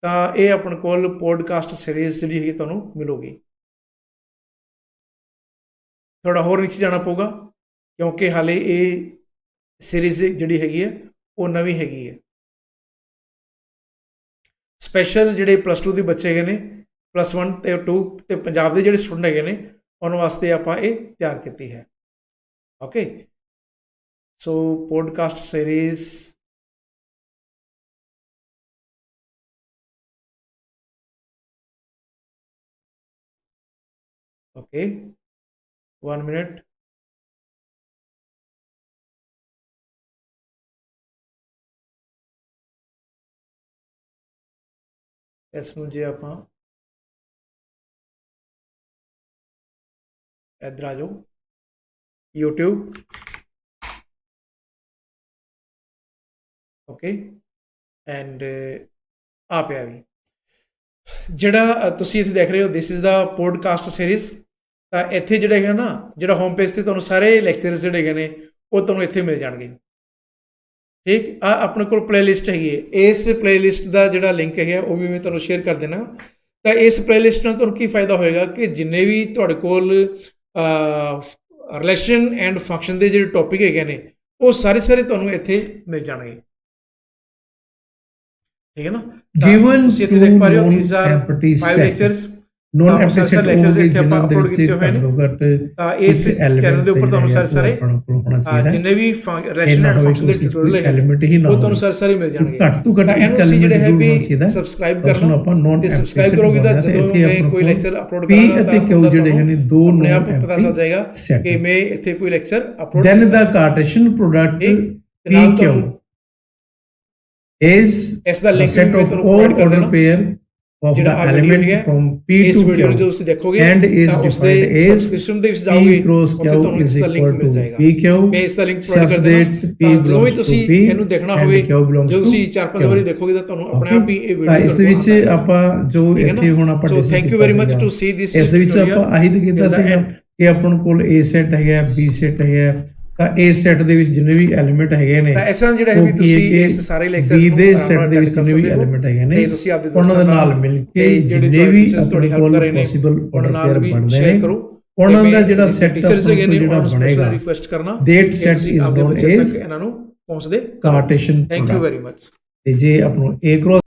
ਤਾਂ ਇਹ ਆਪਣੇ ਕੋਲ ਪੋਡਕਾਸਟ ਸੀਰੀਜ਼ ਜਿਹੜੀ ਹੈਗੀ ਤੁਹਾਨੂੰ ਮਿਲੂਗੀ। ਥੋੜਾ ਹੋਰ ਨੀਚੇ ਜਾਣਾ ਪਊਗਾ ਕਿਉਂਕਿ ਹਾਲੇ ਇਹ ਸੀਰੀਜ਼ ਜਿਹੜੀ ਹੈਗੀ ਹੈ ਉਹ ਨਵੀਂ ਹੈਗੀ ਹੈ। ਸਪੈਸ਼ਲ ਜਿਹੜੇ +2 ਦੇ ਬੱਚੇ ਹੈਗੇ ਨੇ, +1 ਤੇ 2 ਤੇ ਪੰਜਾਬ ਦੇ ਜਿਹੜੇ ਸਟੂਡੈਂਟ ਹੈਗੇ ਨੇ ਉਹਨਾਂ ਵਾਸਤੇ ਆਪਾਂ ਇਹ ਤਿਆਰ ਕੀਤੀ ਹੈ। ਓਕੇ, ਸੋ ਪੋਡਕਾਸਟ ਸੀਰੀਜ਼ ਓਕੇ 1 ਮਿੰਟ। ਇਸ ਨੂੰ ਜੇ ਆਪਾਂ ਇੱਧਰ ਆ ਜਾਓ YouTube, ਓਕੇ, ਐਂਡ ਆ ਪਿਆ ਵੀ ਜਿਹੜਾ ਤੁਸੀਂ ਇੱਥੇ ਦੇਖ ਰਹੇ ਹੋ ਦਿਸ ਇਜ਼ ਦਾ ਪੋਡਕਾਸਟ ਸੀਰੀਜ਼। ਤਾਂ ਇੱਥੇ ਜਿਹੜਾ ਹੈਗਾ ਨਾ ਜਿਹੜਾ ਹੋਮ ਪੇਜ 'ਤੇ ਤੁਹਾਨੂੰ ਸਾਰੇ ਲੈਕਚਰਸ ਜਿਹੜੇ ਹੈਗੇ ਨੇ ਉਹ ਤੁਹਾਨੂੰ ਇੱਥੇ ਮਿਲ ਜਾਣਗੇ, ਠੀਕ। ਆ ਆਪਣੇ ਕੋਲ ਪਲੇਲਿਸਟ ਹੈਗੀ ਹੈ, ਇਸ ਪਲੇਲਿਸਟ ਦਾ ਜਿਹੜਾ ਲਿੰਕ ਹੈਗਾ ਉਹ ਵੀ ਮੈਂ ਤੁਹਾਨੂੰ ਸ਼ੇਅਰ ਕਰ ਦੇਣਾ। ਤਾਂ ਇਸ ਪਲੇਲਿਸਟ ਨਾਲ ਤੁਹਾਨੂੰ ਕੀ ਫਾਇਦਾ ਹੋਏਗਾ ਕਿ ਜਿੰਨੇ ਵੀ ਤੁਹਾਡੇ ਕੋਲ ਰਿਲੇਸ਼ਨ ਐਂਡ ਫੰਕਸ਼ਨ ਦੇ ਜਿਹੜੇ ਟੌਪਿਕ ਹੈਗੇ ਨੇ ਉਹ ਸਾਰੇ ਤੁਹਾਨੂੰ ਇੱਥੇ ਮਿਲ ਜਾਣਗੇ, ਠੀਕ ਹੈ ਨਾ। ਤੁਸੀਂ ਇੱਥੇ ਦੇਖ ਪਾ ਰਹੇ ਹੋ these are 5 lectures ਨੋਨ ਤਾਂ ਐਮਪਟੀ ਸਾਰੇ ਸੈੱਟ ਲੈਕਚਰਸ ਹੋਣਗੇ ਇੱਥੇ ਆਪਾਂ ਜਿਨ੍ਹਾਂ ਦੇ ਅਪਲੋਡ ਵਿੱਚ ਕੀਤੇ ਹੋਏ ਨੇ। ਘੱਟੋ ਘੱਟ ਤਾਂ ਇਸ ਚੈਨਲ ਦੇ ਉੱਪਰ ਤੁਹਾਨੂੰ ਸਾਰੇ ਆਪਣਾ ਕੋਲ ਹੋਣਾ ਚਾਹੀਦਾ ਜਿੰਨੇ ਵੀ ਰੈਸ਼ਨਲ ਐਂਡ ਫੰਕਸ਼ਨ ਦੇ ਟਿਊਟੋਰੀਅਲ ਹੈ ਐਲੀਮੈਂਟ ਹੀ ਨਾ ਉਹ ਤੁਹਾਨੂੰ ਸਾਰੇ ਮਿਲ ਜਾਣਗੇ। ਘੱਟ ਤੋਂ ਘੱਟ ਤਾਂ ਇਹਨੂੰ ਇੱਕ ਅਸੀਂ ਜਿਹੜੇ ਹੈ element ਵੀ ਜ਼ਰੂਰ ਹੋਣਾ ਚਾਹੀਦਾ। ਸਬਸਕ੍ਰਾਈਬ ਉਸ ਨੂੰ ਕਰਨਾ ਆਪਾਂ non ਤੇ empty ਸਬਸਕ੍ਰਾਈਬ set ਕਰੋਗੇ ਤਾਂ ਬਣਾਉਣਾ ਤੇ ਜਦੋਂ ਇੱਥੇ ਮੈਂ ਆਪਣੇ ਕੋਈ ਕੋਲ ਲੈਕਚਰ ਅਪਲੋਡ P ਕਰਾਂਗਾ ਅਤੇ Q ਜਿਹੜੇ ਨੇ ਦੋ ਆਪਣੇ non ਆਪ ਪਤਾ ਚੱਲ ਜਾਏਗਾ set ਕਿ ਮੈਂ ਇੱਥੇ ਕੋਈ lecture upload then the Cartesian product ਨਾਲ PQ is ਇਸ ਦਾ the ਲਿੰਕ ਵੀ set ਮੈਂ of ਤੁਹਾਨੂੰ all ਪ੍ਰੋਵਾਈਡ ਕਰ order ਦੇਣਾ pair of the ਜਿਹੜਾ ਆ ਵੀਡੀਓ element ਹੈ from P ਇਸ to ਵੀਡੀਓ ਨੂੰ ਜਦੋਂ Q ਤੁਸੀਂ ਦੇਖੋਗੇ and is ਤਾਂ ਉਸ ਦੇ defined as ਸਬਸਕ੍ਰਿਪਸ਼ਨ ਦੇ ਵਿੱਚ ਜਾਓਗੇ P cross ਉੱਥੇ Q ਤੁਹਾਨੂੰ ਇਸ is the link equal mill to ਜਾਏਗਾ। PQ ਮੈਂ ਇਸ ਦਾ ਲਿੰਕ ਪ੍ਰੋਵਾਈਡ such ਕਰ ਦੇਣਾ। that P ਤਾਂ ਜਦੋਂ ਵੀ belongs ਤੁਸੀਂ to P ਇਹਨੂੰ ਦੇਖਣਾ and ਹੋਵੇ Q belongs ਜਦੋਂ to ਤੁਸੀਂ 4-5 Q। ਵਾਰੀ ਦੇਖੋਗੇ ਤਾਂ ਤੁਹਾਨੂੰ ਆਪਣੇ ਆਪ ਹੀ ਇਹ ਤਾਂ ਵੀਡੀਓ ਇਸ ਦੇ ਵਿੱਚ ਆਪਾਂ ਜੋ ਇੱਥੇ ਹੁਣ ਆਪਾਂ so thank you very much to see this ਇਸ ਵਿੱਚ ਆਪਾਂ ਆਹੀ ਕੀਤਾ ਸੀਗਾ ਕਿ ਆਪਾਂ ਕੋਲ A ਸੈੱਟ ਹੈਗਾ B ਸੈੱਟ ਹੈਗਾ ਤਾਂ A ਸੈੱਟ ਦੇ ਵਿੱਚ ਜਿੰਨੇ ਵੀ ਐਲੀਮੈਂਟ ਹੈਗੇ ਨੇ ਤਾਂ ਐਸਾ ਜਿਹੜਾ ਹੈ ਵੀ ਤੁਸੀਂ ਇਸ ਸਾਰੇ ਲੈਕਚਰ B ਨੂੰ ਦੇ ਸੈੱਟ ਦੇ ਵਿੱਚ ਜਿੰਨੇ ਵੀ ਐਲੀਮੈਂਟ ਹੈਗੇ ਨੇ ਤੇ ਤੁਸੀਂ ਆਪਦੇ ਉਹਨਾਂ ਦੇ ਨਾਲ ਮਿਲ ਕੇ ਜਿੰਨੇ ਵੀ ਆਪਣੇ ਕੋਲ ਪੋਸੀਬਲ ਉਹਨਾਂ ਨਾਲ ਵੀ ਬਣਦੇ ਸ਼ੇਅਰ ਨੇ ਕਰੋ। ਉਹਨਾਂ ਦਾ ਜਿਹੜਾ ਸੈੱਟ ਟੀਚਰਸ ਹੈਗੇ ਨੇ ਉਹਨਾਂ ਨੂੰ ਬਣੇਗਾ ਸਪੈਸ਼ਲ ਰਿਕੁਐਸਟ ਕਰਨਾ that set is known as ਇਹਨਾਂ ਨੂੰ ਪਹੁੰਚਦੇ Cartesian thank you very much. ਤੇ ਜੇ ਆਪਾਂ A cross